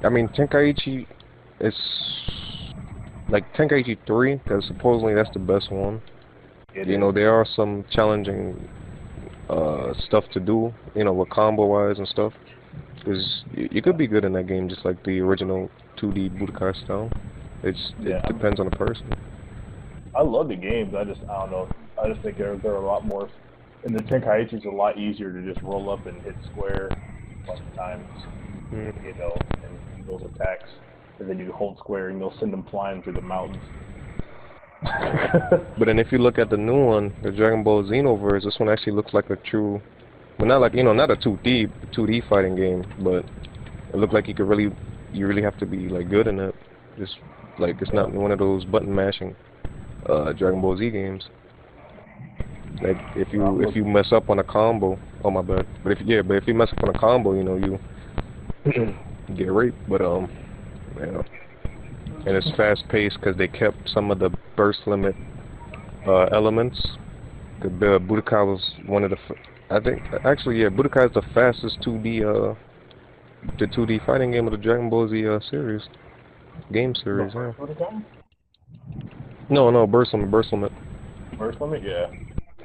I mean Tenkaichi is like Tenkaichi 3, because supposedly that's the best one. You know, there are some challenging stuff to do, with combo wise and stuff. Because you could be good in that game just like the original 2D Budokai style. It depends on the person. I love the games. I don't know. I just think they're a lot more. And the Tenkaichi's a lot easier to just roll up and hit square a bunch of times, and those attacks, and then you hold square and you'll send them flying through the mountains. But then if you look at the new one, the Dragon Ball Xenoverse, this one actually looks like a true, well, not like, you know, not a 2D fighting game, but it looked like you really have to be like good in it. Just like it's not one of those button mashing Dragon Ball Z games. Like if you mess up on a combo, oh my bad. But if you mess up on a combo, you know, you get raped. But yeah. And it's fast paced because they kept some of the burst limit elements. The Budokai was one of the, I think actually yeah, Budokai is the fastest 2D the 2D fighting game of the Dragon Ball Z game series. Yeah. No, burst limit. Burst limit, yeah.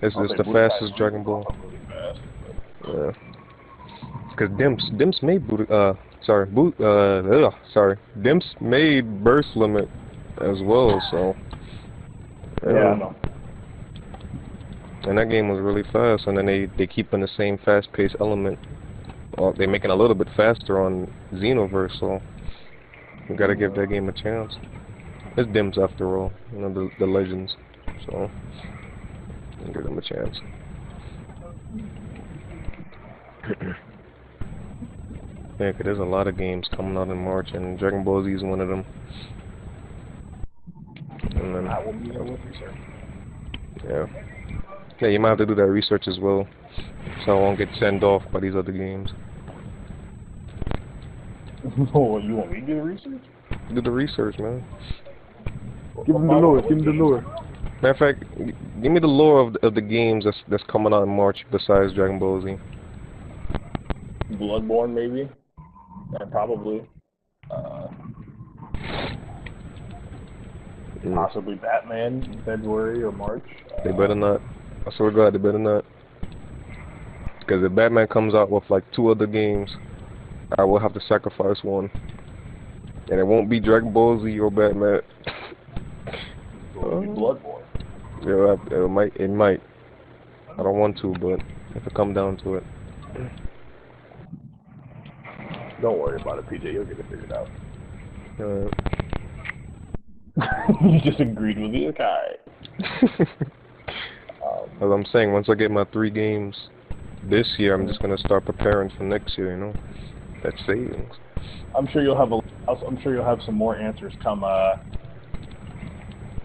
It's the fastest Dragon Ball. Really fast, yeah. Because Dimps made Dimps made burst limit as well, so yeah, I know. And that game was really fast, and then they keep in the same fast-paced element. Well, they make it a little bit faster on Xenoverse, so you gotta give that game a chance. It's Dimps after all, you know, the legends, so give them a chance. Yeah, 'cause there's a lot of games coming out in March, and Dragon Ball Z is one of them. And then, I will be there with you, sir. yeah. Yeah, you might have to do that research as well, so I won't get sent off by these other games. Oh, you want me to do the research? Do the research, man. Give him the lore. Give him the lore. Matter of fact, give me the lore of the games that's coming out in March besides Dragon Ball Z. Bloodborne, maybe. Probably. Possibly Batman in February or March. They better not. I swear to God, they better not. Because if Batman comes out with like 2 other games, I will have to sacrifice one. And it won't be Dragon Ball Z or Batman. It will be Bloodborne. Yeah, it might. I don't want to, but if it come down to it. Don't worry about it, PJ. You'll get it figured out. You just agreed with me, okay? As I'm saying, once I get my 3 games this year, I'm just gonna start preparing for next year. You know, that's savings. I'm sure you'll have some more answers come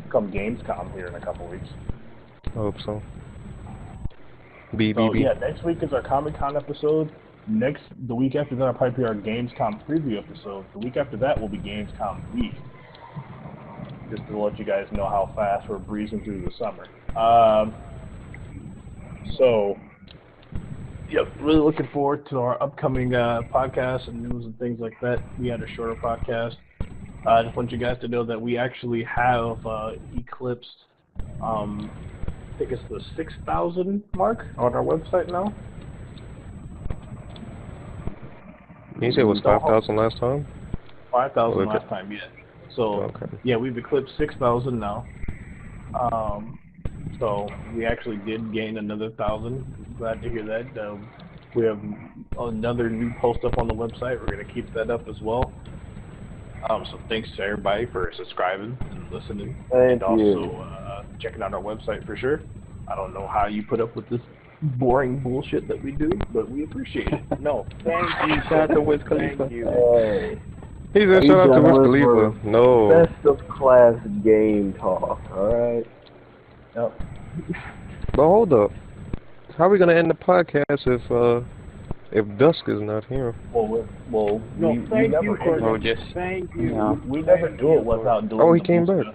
Gamescom here in a couple weeks. I hope so. So yeah, next week is our Comic-Con episode. The week after that will probably be our Gamescom preview episode. The week after that will be Gamescom week. Just to let you guys know how fast we're breezing through the summer. So, yep, really looking forward to our upcoming podcasts and news and things like that. We had a shorter podcast. I just want you guys to know that we actually have eclipsed, I think it's the 6,000 mark on our website now. You said it was 5,000 last time? 5,000 last time, yeah. So, yeah, we've eclipsed 6,000 now. So, we actually did gain another 1,000. Glad to hear that. We have another new post up on the website. We're going to keep that up as well. So, thanks to everybody for subscribing and listening. Thank and you. Also checking out our website for sure. I don't know how you put up with this boring bullshit that we do, but we appreciate it. No, thank you. Shout out to Wiz Khalifa. Thank you. Hey. He said shout out to Wiz Khalifa. No. Best of class game talk, alright? Yep. But hold up. How are we gonna end the podcast if Dusk is not here? Well, we never Thank you. We never do it without doing. Oh, he came back.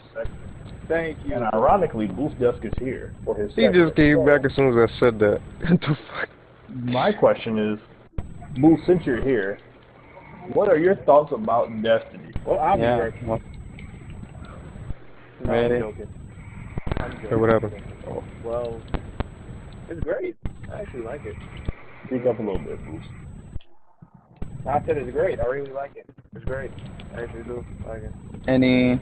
Thank you. And ironically, Boost Dusk is here for his. He just came back as soon as I said that. What the fuck? My question is, Boost, since you're here, what are your thoughts about Destiny? Well, I'll be right. Ready? I'm joking. Hey, what happened? Oh. Well, it's great. I actually like it. Speak up a little bit, Boost. I said it's great. I really like it. It's great. I actually do like it. Any,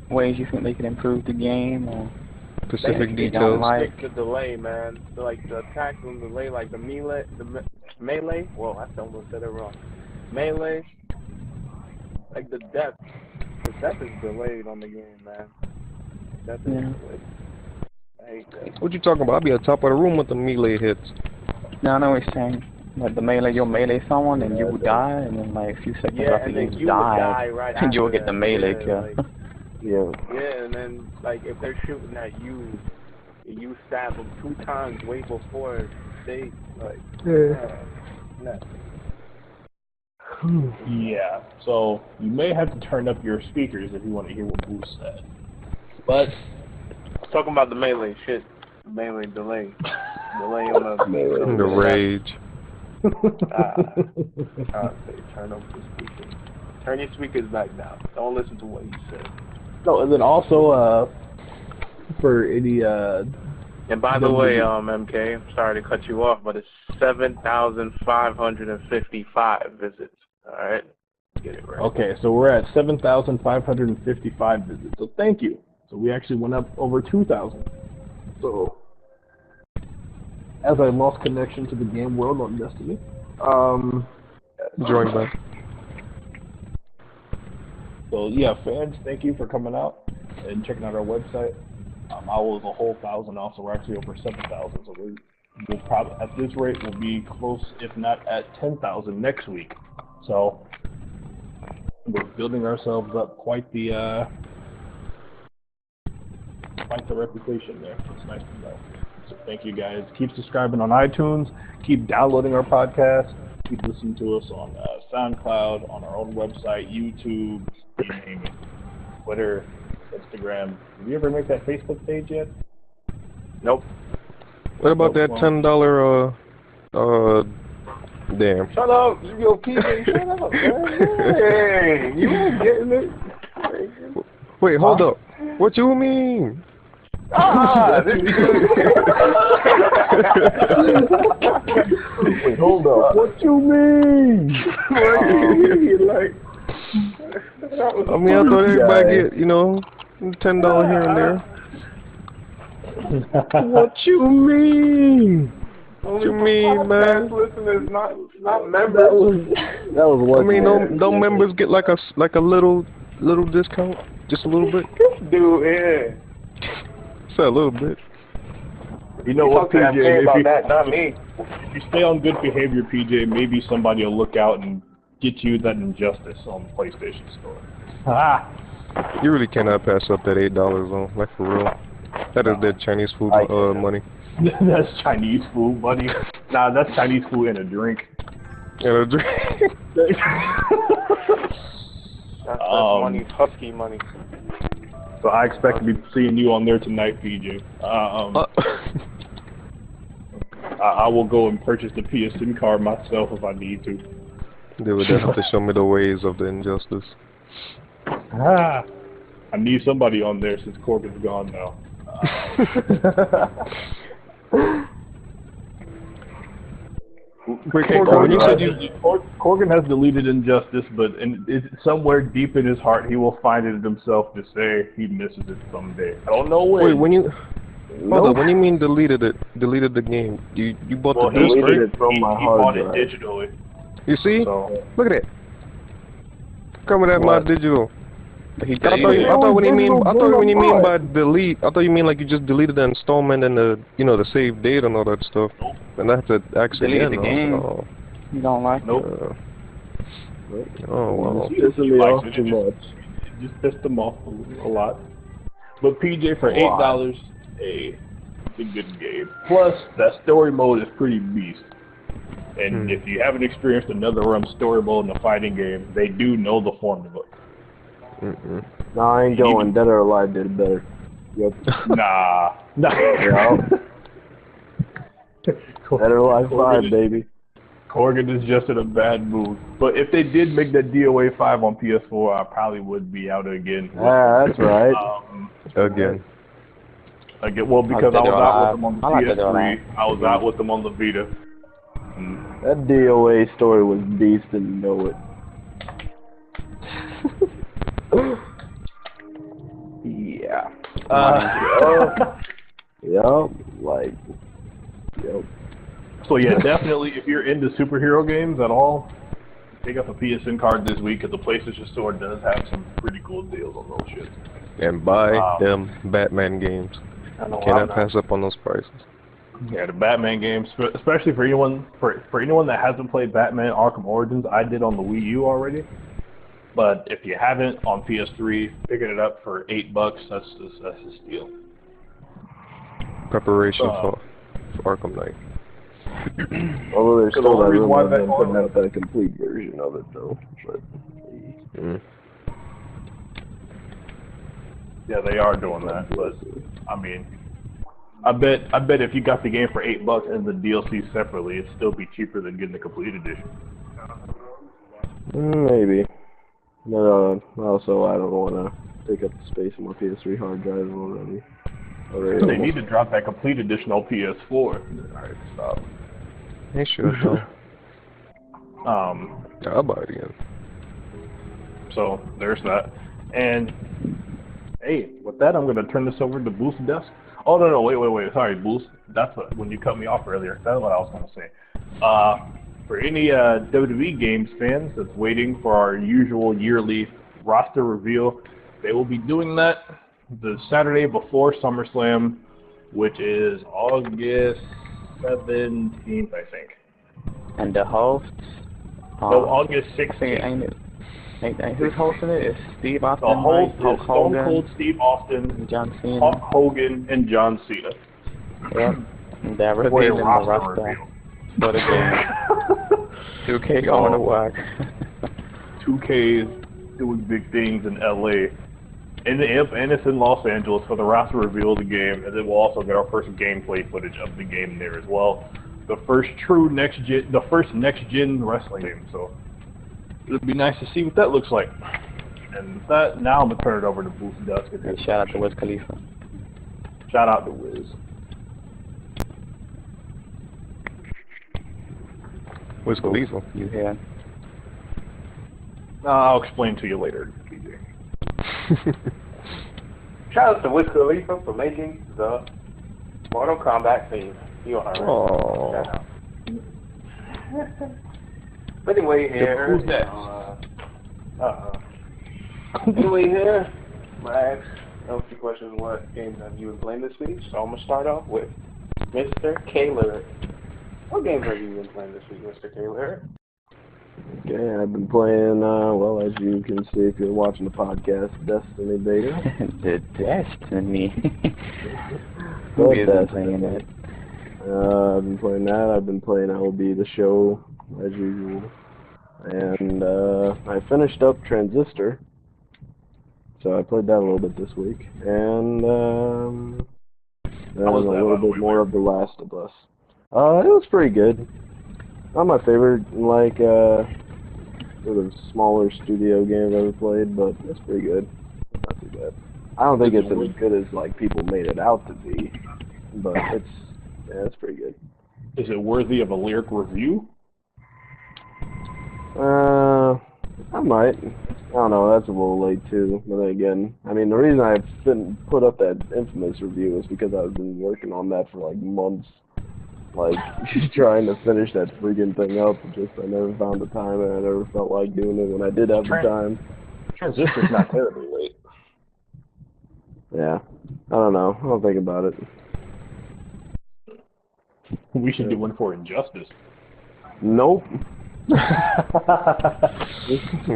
ways you think they could improve the game or Specific They details. fix the delay, man. Like the attack on the delay, like the melee. Well, I almost said it wrong. Melee. like the death is delayed on the game, man. Death is delayed. I hate that. What you talking about? I'll be at top of the room with the melee hits. No, I know what you're saying. Like the melee, you'll melee someone and you will die, and then like a few seconds after you die, right and you will get after the that. melee Yeah, kill. like, Yeah. and then like if they're shooting at you, you stab them 2 times way before they like. Nah. Yeah, so you may have to turn up your speakers if you want to hear what Boost said. But Talking about the melee shit, melee delay on the The rage. turn up the speakers. Turn your speakers back down. Don't listen to what you said. no, and then also for any And by the way, MK, I'm sorry to cut you off, but it's 7,555 visits. All right, get it right. okay, so we're at 7,555 visits. So thank you. So we actually went up over 2,000. So as I lost connection to the game world on Destiny, Join back. So yeah, fans, thank you for coming out and checking out our website. I was a whole 1,000 off, so we're actually over 7,000. So we'll probably at this rate we'll be close, if not at 10,000 next week. So we're building ourselves up quite the reputation there. It's nice to know. So thank you guys. Keep subscribing on iTunes. Keep downloading our podcast. Keep listening to us on SoundCloud, on our own website, YouTube, you name it. Twitter, Instagram. Did you ever make that Facebook page yet? Nope. What about that $10? Damn. Shut up, yo, PJ. Shut up, man. Hey, you ain't getting it. Wait, hold up. What you mean? Wait, hold up. What you mean? Like, I mean, I thought everybody get, $10 here and there. What you mean? What you mean, man? Listeners, not members. That was what. I mean, don't members get like a little discount, just a little bit? Dude, yeah. Just a little bit. You know what, PJ? About that, not me. If you stay on good behavior, PJ, maybe somebody will look out and get you that Injustice on the PlayStation Store. You really cannot pass up that $8 on, like for real. That is that Chinese food money. That's Chinese food, buddy. Nah, that's Chinese food and a drink. And a drink. That's money, husky money. So I expect to be seeing you on there tonight, PJ. I will go and purchase the PSN card myself if I need to. They would have to show me the ways of the Injustice. I need somebody on there since Corgan's gone now. Wait, Corgan, when you said Corgan has deleted Injustice, but somewhere deep in his heart, he will find it himself to say he misses it someday. I don't know when. Wait, when you hold up, when you mean deleted the game, you bought the disc, right? Deleted it from my hard bought drive. it digitally. You see? So, Look at that. Coming at my digital. I thought when you mean by delete, I thought you mean like you just deleted the installment and the the save date and all that stuff, and that's an accident. Delete the game. You don't like it? nope. Oh wow. It's pissing me off too much. It just pissed him off a lot. But PJ, for $8, it's a good game. Plus, that story mode is pretty beast. And if you haven't experienced another story mode in a fighting game, they do know the formula. No, I ain't going. Dead or Alive did it better. Yep. Nah. Dead or Alive 5, baby. Corgan is just in a bad mood. But if they did make that DOA 5 on PS4, I probably would be out again. Yeah, that's right. Again. Well, because I was out with them on the PS3. I was out with them on the Vita. That DOA story was beast and you know it. Yeah. Yep. So yeah, definitely if you're into superhero games at all, pick up a PSN card this week because the PlayStation Store does have some pretty cool deals on those shits. And buy them Batman games. Cannot pass up on those prices. Yeah, the Batman games, especially for anyone that hasn't played Batman Arkham Origins. I did on the Wii U already, but if you haven't on PS3, picking it up for $8, that's a steal. Preparation for Arkham Knight. Although there's So still the that reason why rumor of them putting out that complete version of it, though. But yeah, they are doing that, but I mean, I bet if you got the game for $8 and the DLC separately, it'd still be cheaper than getting the complete edition. maybe. But also, I don't want to take up the space on my PS3 hard drive already. They need to drop that complete edition on PS4. Alright, stop. They should though. I'll buy it again. So there's that. And hey, with that, I'm going to turn this over to Booth's desk. Oh no, wait. Sorry, Booth. That's when you cut me off earlier. That's what I was going to say. For any WWE Games fans that's waiting for our usual yearly roster reveal, they will be doing that the Saturday before SummerSlam, which is August 17th, I think. And the host? No, August 16th. Who's hosting it? It's Steve Austin, The host right? is Stone Cold Steve Austin, John Cena, Hulk Hogan, and John Cena. Yep. And they're revealing the roster for the game. 2K going to work. 2K is doing big things in LA. And it's in Los Angeles for the roster reveal of the game, and then we'll also get our first gameplay footage of the game there as well. The first next gen wrestling game. So it'll be nice to see what that looks like. And with that, now I'm gonna turn it over to Booth Dusk. And shout out to Wiz Khalifa. Shout out to Wiz. Wiz Khalifa. You here? I'll explain to you later, PJ. Shout out to Wiz Khalifa for making the Mortal Kombat theme. You are right. Shout out. But anyway, here. Who's next? Anyway, here. I asked a few questions. What games have you been playing this week? So I'm gonna start off with Mr. Kaler. What games have you been playing this week, Mr. Kaler? Okay, I've been playing, well, as you can see if you're watching the podcast, Destiny Beta. The Destiny. Who isn't playing that? I've been playing that. I've been playing LB The Show, as usual. And I finished up Transistor. So I played that a little bit this week. And then a little bit more of The Last of Us. It was pretty good. Not my favorite, like, sort of smaller studio game I've ever played, but it's pretty good. Not too bad. I don't think it's as good as, like, people made it out to be, but it's pretty good. Is it worthy of a lyric review? I might. I don't know, that's a little late, too. But then again, I mean, the reason I didn't put up that Infamous review is because I've been working on that for, like, months. Like, trying to finish that freaking thing up, just I never found the time and I never felt like doing it when I did have the time. Transistor's not terribly late. Yeah. I don't know. I'll think about it. We should do one for Injustice. Nope. The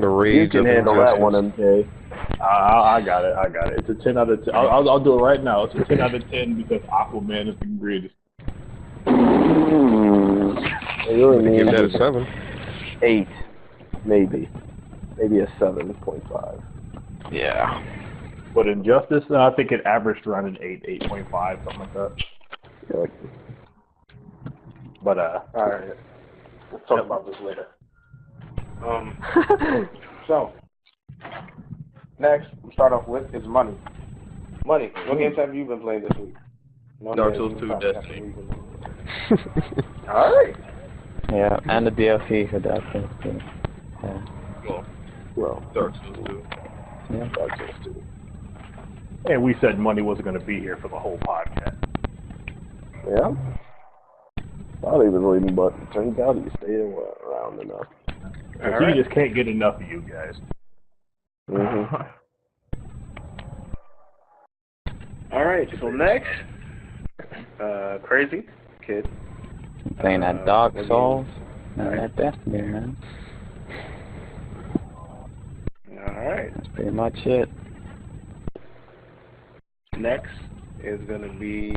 rage You can of handle that one, Injustice. MK. I got it. It's a 10 out of 10. I'll do it right now. It's a 10 out of 10 because Aquaman is the greatest. I really Give that a 7. 8, maybe a 7.5. Yeah. But Injustice, I think it averaged around an 8, 8.5, something like that. Yeah. But Alright. We'll talk about this later. So, next, we'll start off with is Money. Money, what games have you been playing this week? Dark Souls 2, Destiny. Alright. Yeah, and the DLC for Dark Souls 2. Yeah. well, Dark Souls 2. Yeah. Dark Souls 2. And we said Money wasn't going to be here for the whole podcast. Yeah. Thought he was leaving, but it turns out he stayed around enough. Because he just can't get enough of you guys. Alright, so next, Crazy Kid. Playing that Dark Souls and that Destiny, man. Alright. That's pretty much it. Next is gonna be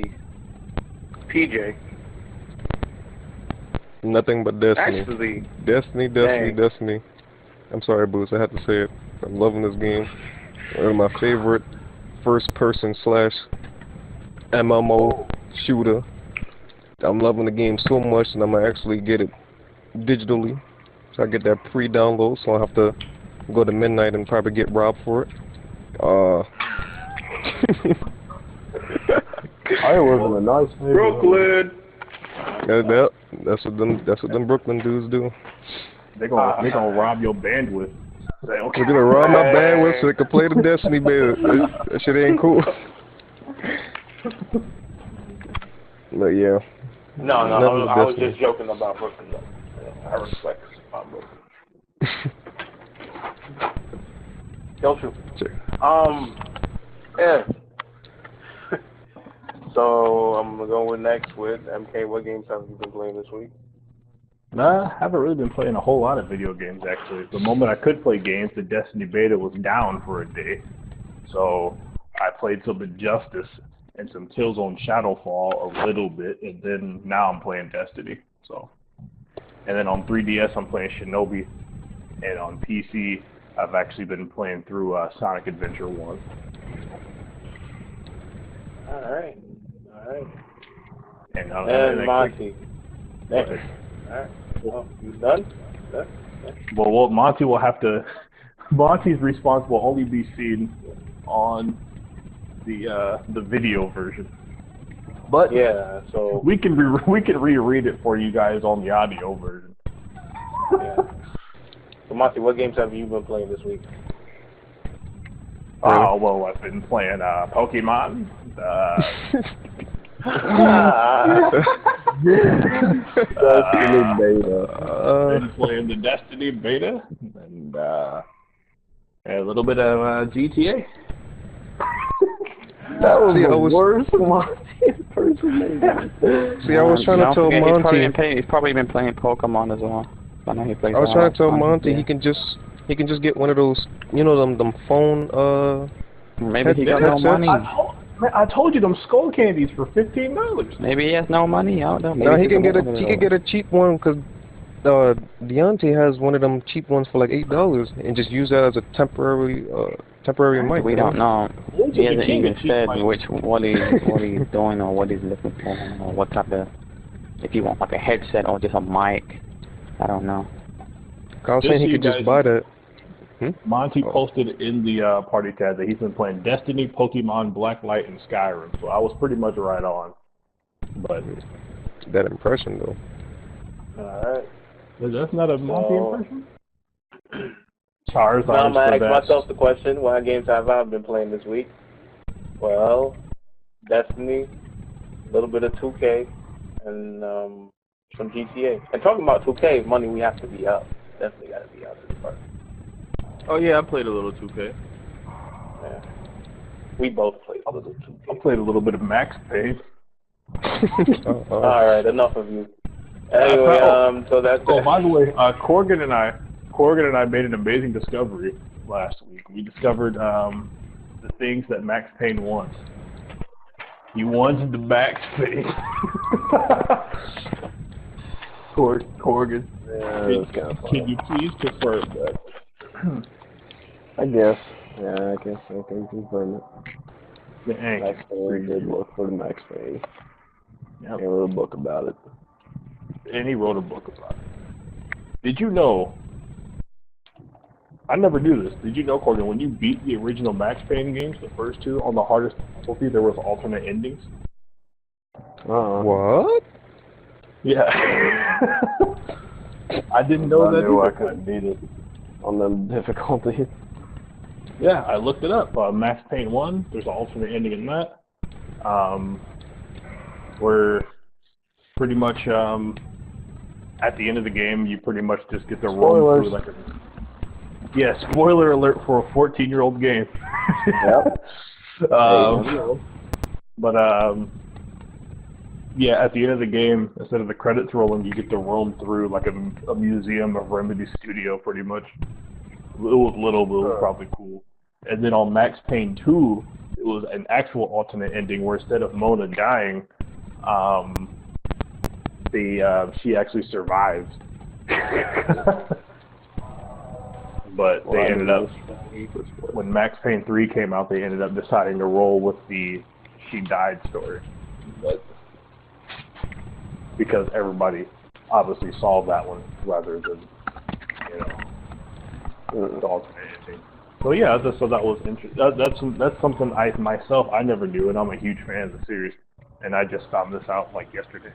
PJ. Nothing but Destiny. Actually, Destiny. I'm sorry, Boots. I had to say it. I'm loving this game. One of my favorite first-person / MMO shooter. I'm loving the game so much, and I'm gonna actually get it digitally. So I get that pre-download, so I have to go to midnight and probably get robbed for it. I was in a nice neighborhood. Brooklyn. That's what them Brooklyn dudes do. They gonna rob your bandwidth. Say, okay. They're gonna rob my bandwidth so they can play the Destiny beta. That shit ain't cool. But yeah. No, I was just joking about Brooklyn though. I respect Brooklyn. Don't shoot. Yeah. So I'm gonna go next with MK. What games have you been playing this week? Nah, I haven't really been playing a whole lot of video games actually. The moment I could play games, the Destiny beta was down for a day. So I played some Injustice and some Killzone Shadowfall a little bit, and then now I'm playing Destiny. So, and then on 3DS I'm playing Shinobi, and on PC I've actually been playing through Sonic Adventure 1. Alright. And Monty. Next. Alright. Well, you done? Yeah. Well, Monty will have to. Monty's response will only be seen on the video version. But yeah, so we can reread it for you guys on the audio version. Yeah. So Monty, what games have you been playing this week? Oh well, I've been playing Pokemon. Destiny beta. Been playing the Destiny beta and a little bit of GTA. That was the worst Monty impersonation. See, I was trying to tell Monty. He's probably been playing Pokemon as well. I know he plays. I was trying to tell Monty he can just get one of those, you know, them phone Maybe he got no money. I told you them skull candies for $15. Maybe he has no money. I don't know. No, he can get a cheap one because Deontay has one of them cheap ones for like $8 and just use that as a temporary mic. We don't know. He hasn't even said what he's doing or what he's looking for or what type of, if you want like a headset or just a mic. I don't know. I was saying he could just buy that. Monty posted in the party tab that he's been playing Destiny, Pokemon, Blacklight, and Skyrim. So I was pretty much right on. But that impression though. Alright. That's not a Monty impression? Charizard. Now I'm going to ask myself the question, what games have I been playing this week? Well, Destiny, a little bit of 2K, and some GTA. And talking about 2K, money we have to be up. Definitely got to be up to the first. Oh yeah, I played a little 2K. Yeah. We both played a little 2K. I played a little bit of Max Payne. Alright, enough of you. Anyway, so that's it. By the way, Corgan and I made an amazing discovery last week. We discovered the things that Max Payne wants. He wants the Max Payne. Corgan, can you please confirm that? I guess. Yeah, I guess I can confirm it. Max Payne did work for the Max Payne. Yep. He wrote a book about it. And he wrote a book about it. Did you know? I never knew this. Did you know, Corgan, when you beat the original Max Payne games, the first two, on the hardest difficulty, there was alternate endings? What? Yeah. I didn't know that. I knew I couldn't beat it on them difficulties. Yeah, I looked it up. Max Payne 1, there's an alternate ending in that. Where pretty much at the end of the game, you pretty much just get to roam through like a... Yeah, spoiler alert for a 14-year-old game. Yep. Yeah, at the end of the game, instead of the credits rolling, you get to roam through like a museum of Remedy Studio, pretty much. It was little, but it was probably cool. And then on Max Payne 2, it was an actual alternate ending where instead of Mona dying, she actually survives. But they ended up, when Max Payne 3 came out, they ended up deciding to roll with the she died story. But because everybody obviously saw that one rather than, the alternate ending. So yeah, so that was interesting. That's something I never knew, and I'm a huge fan of the series, and I just found this out like yesterday.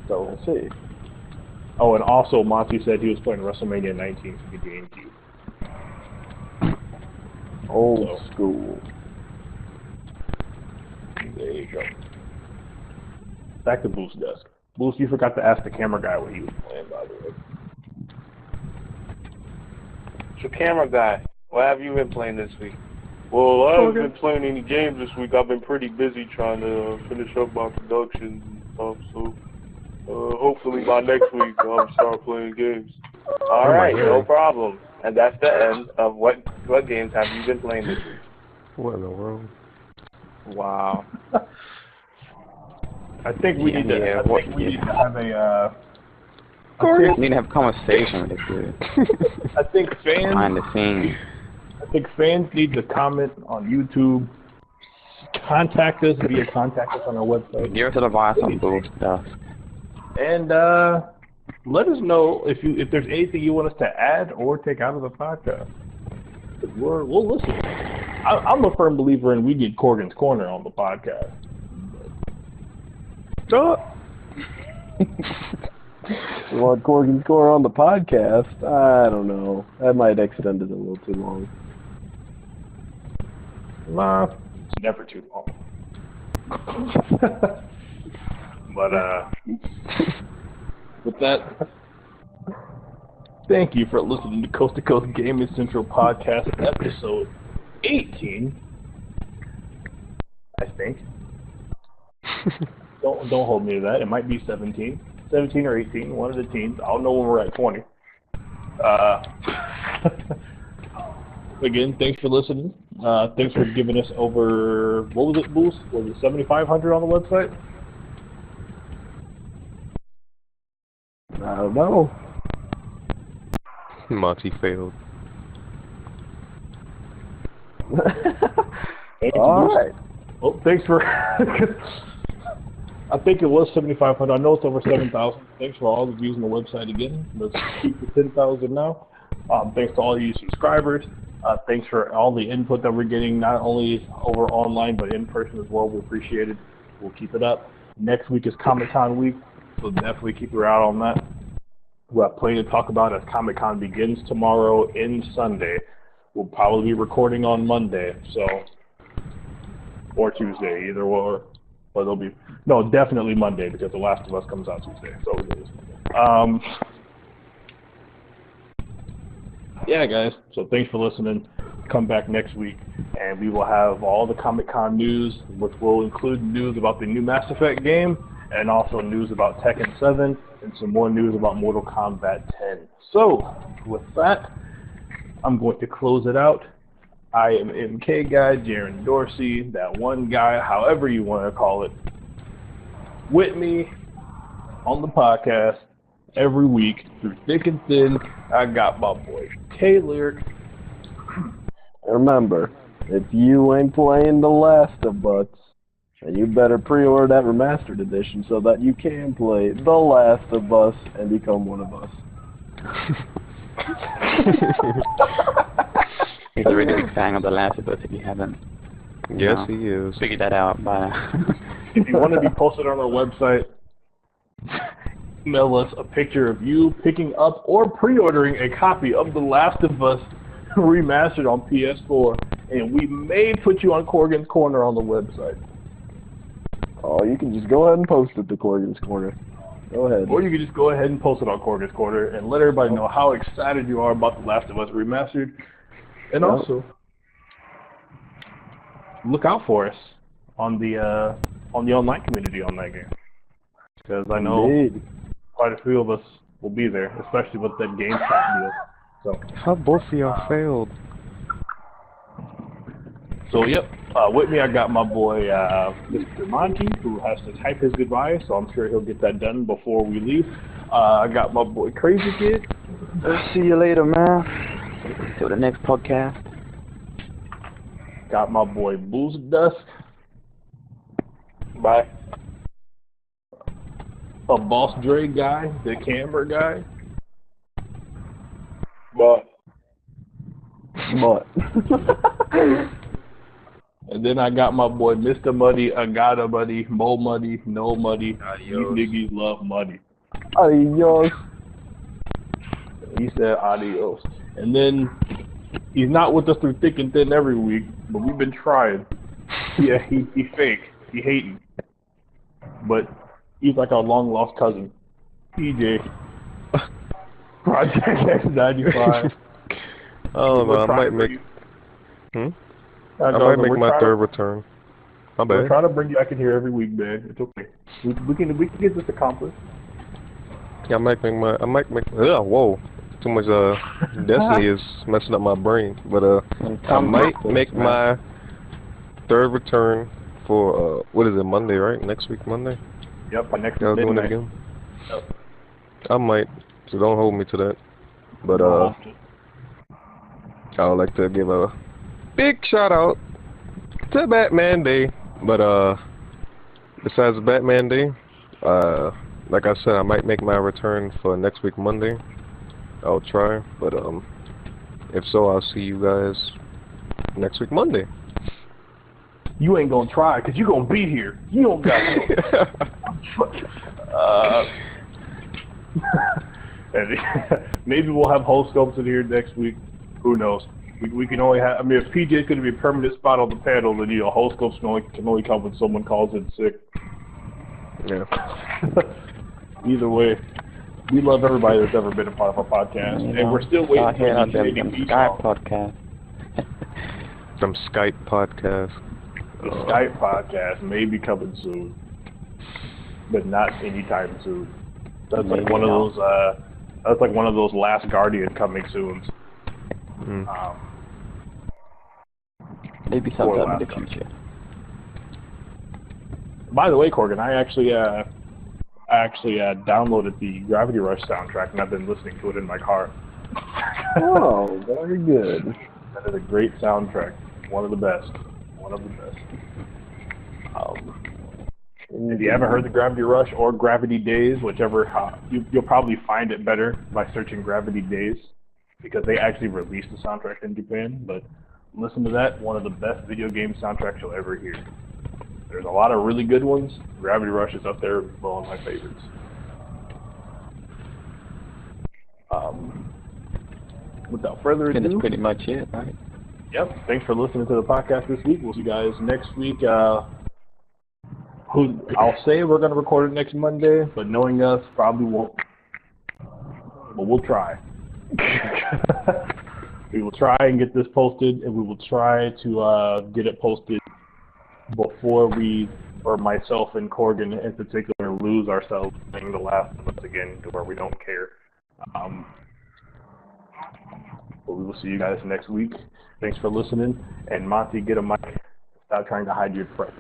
So I see. Oh, and also Monty said he was playing WrestleMania 19 for the GameCube. Old school. There you go. Back to Boo's desk. Boo's, you forgot to ask the camera guy what he was playing, by the way. So, camera guy, what have you been playing this week? Well, I haven't been playing any games this week. I've been pretty busy trying to finish up my productions and stuff, so hopefully by next week I'll start playing games. Alright, no problem. And that's the end of what games have you been playing this week? What in the world? Wow. I think we need to have a we need to have a conversation with this dude. I think fans behind the scenes. I think fans need to comment on YouTube. Contact us on our website. Give us advice on Boo stuff. And let us know if there's anything you want us to add or take out of the podcast. We'll listen. I'm a firm believer in we get Corgan's Corner on the podcast. You want Corgan's Corner on the podcast? I don't know. That might extend it a little too long. Nah, it's never too long. But with that, thank you for listening to Coast to Coast Gaming Central Podcast, episode 18. I think. Don't hold me to that. It might be 17 or 18, one of the teens. I'll know when we're at 20. Again, thanks for listening. Thanks for giving us over, what was it, Boost? Was it 7,500 on the website? I don't know. Monty failed. Alright. Well, thanks for... I think it was 7,500. I know it's over 7,000. Thanks for all the views on the website again. Let's keep to 10,000 now. Thanks to all you subscribers. Thanks for all the input that we're getting, not only over online, but in person as well. We appreciate it. We'll keep it up. Next week is Comic-Con week, so definitely keep your eye out on that. We'll have plenty to talk about as Comic-Con begins tomorrow and Sunday. We'll probably be recording on Monday, or Tuesday, either or. But it'll be, no, definitely Monday, because The Last of Us comes out Tuesday. So it is. Yeah, guys. So thanks for listening. Come back next week, and we will have all the Comic-Con news, which will include news about the new Mass Effect game, and also news about Tekken 7, and some more news about Mortal Kombat 10. So, with that, I'm going to close it out. I am MKGUY, Jaron Dorsey, that one guy, however you want to call it, with me on the podcast every week through thick and thin. I got my boy K-Lyric. Remember, if you ain't playing The Last of Us, then you better pre-order that remastered edition so that you can play The Last of Us and become one of us. He's a really big fan of The Last of Us if you haven't. Yes, he is. Figured that out by... If you want to be posted on our website, email us a picture of you picking up or pre-ordering a copy of The Last of Us remastered on PS4, and we may put you on Corgan's Corner on the website. Oh, you can just go ahead and post it to Corgan's Corner. Go ahead. Or you can just go ahead and post it on Corgan's Corner and let everybody know how excited you are about The Last of Us Remastered. And also, look out for us on the online community on that game. Because I know quite a few of us will be there, especially with that GameStop deal. So How both of y'all failed? So, yep, with me I got my boy, Mr. Monty, who has to type his goodbye, so I'm sure he'll get that done before we leave. I got my boy Crazy Kid. See you later, man. Till the next podcast. Got my boy Booze Dust. Bye. A Boss Dre guy, the camera guy. Bye. But And then I got my boy Mr. Muddy, Agata Muddy, Mo Muddy, No Muddy. Adios. These niggas love Muddy. adios. He said adios. And then he's not with us through thick and thin every week, but we've been trying. Yeah, he fake. He hating. But he's like our long lost cousin. PJ. Project X95. Oh no, I might make. I might make my third return. My We're bad. trying to bring you back in here every week, man. It's okay. We can get this accomplished. Yeah, I might make. Whoa. Too much Destiny is messing up my brain. But I might make my third return for what is it, Monday, right? Next week, Monday? Yep, by next Y'all doing it midnight. again? Yep. I might, so don't hold me to that. But I would like to give a big shout out to Batman Day. But besides Batman Day, like I said, I might make my return for next week Monday. I'll try, but if so, I'll see you guys next week Monday. You ain't gonna try, cause you gonna be here. You don't got and maybe we'll have host scopes in here next week. Who knows? We can only have. I mean, if PJ's gonna be a permanent spot on the panel, then host scopes can only come when someone calls in sick. Yeah. Either way, we love everybody that's ever been a part of our podcast, and we're still waiting for the JDP Skype song. podcast. Some Skype podcast. The Skype podcast may be coming soon, but not anytime soon. That's like one of those. That's like one of those Last Guardian coming soons. Maybe sometime in the future. By the way, Corgan, I actually downloaded the Gravity Rush soundtrack, and I've been listening to it in my car. Oh, very good. That is a great soundtrack. One of the best. One of the best. If you haven't heard the Gravity Rush or Gravity Days, whichever, you'll probably find it better by searching Gravity Days, because they actually released the soundtrack in Japan. But listen to that, one of the best video game soundtracks you'll ever hear. There's a lot of really good ones. Gravity Rush is up there with one of my favorites. Without further ado, That's pretty much it, right? Yep. Thanks for listening to the podcast this week. We'll see you guys next week. I'll say we're going to record it next Monday, but knowing us, probably won't. But we'll try. We will try and get this posted, and we will try to get it posted before we, or myself and Corgan in particular, lose ourselves playing The Last of Us again to where we don't care. But we will see you guys next week. Thanks for listening. And Monty, get a mic. Stop trying to hide your presence.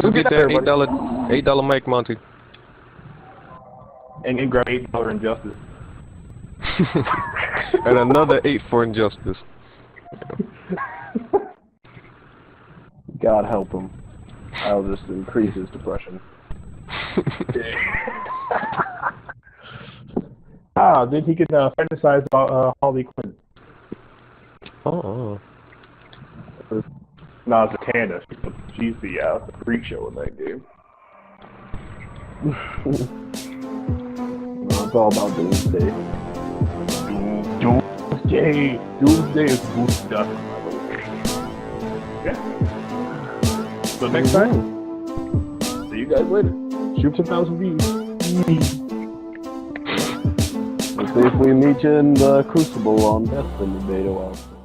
Go get that $8 mic, Monty. And grab $8 Injustice. And another 8 for Injustice. God help him. That'll just increase his depression. Then he can fantasize about Harley Quinn. Oh. No, Zatanna. She's the freak show in that game. It's all about Doomsday. Doomsday is good stuff. Yeah. So next time, see you guys later. Shoot some 1,000 views. Let's see if we meet you in the Crucible on Destiny beta also.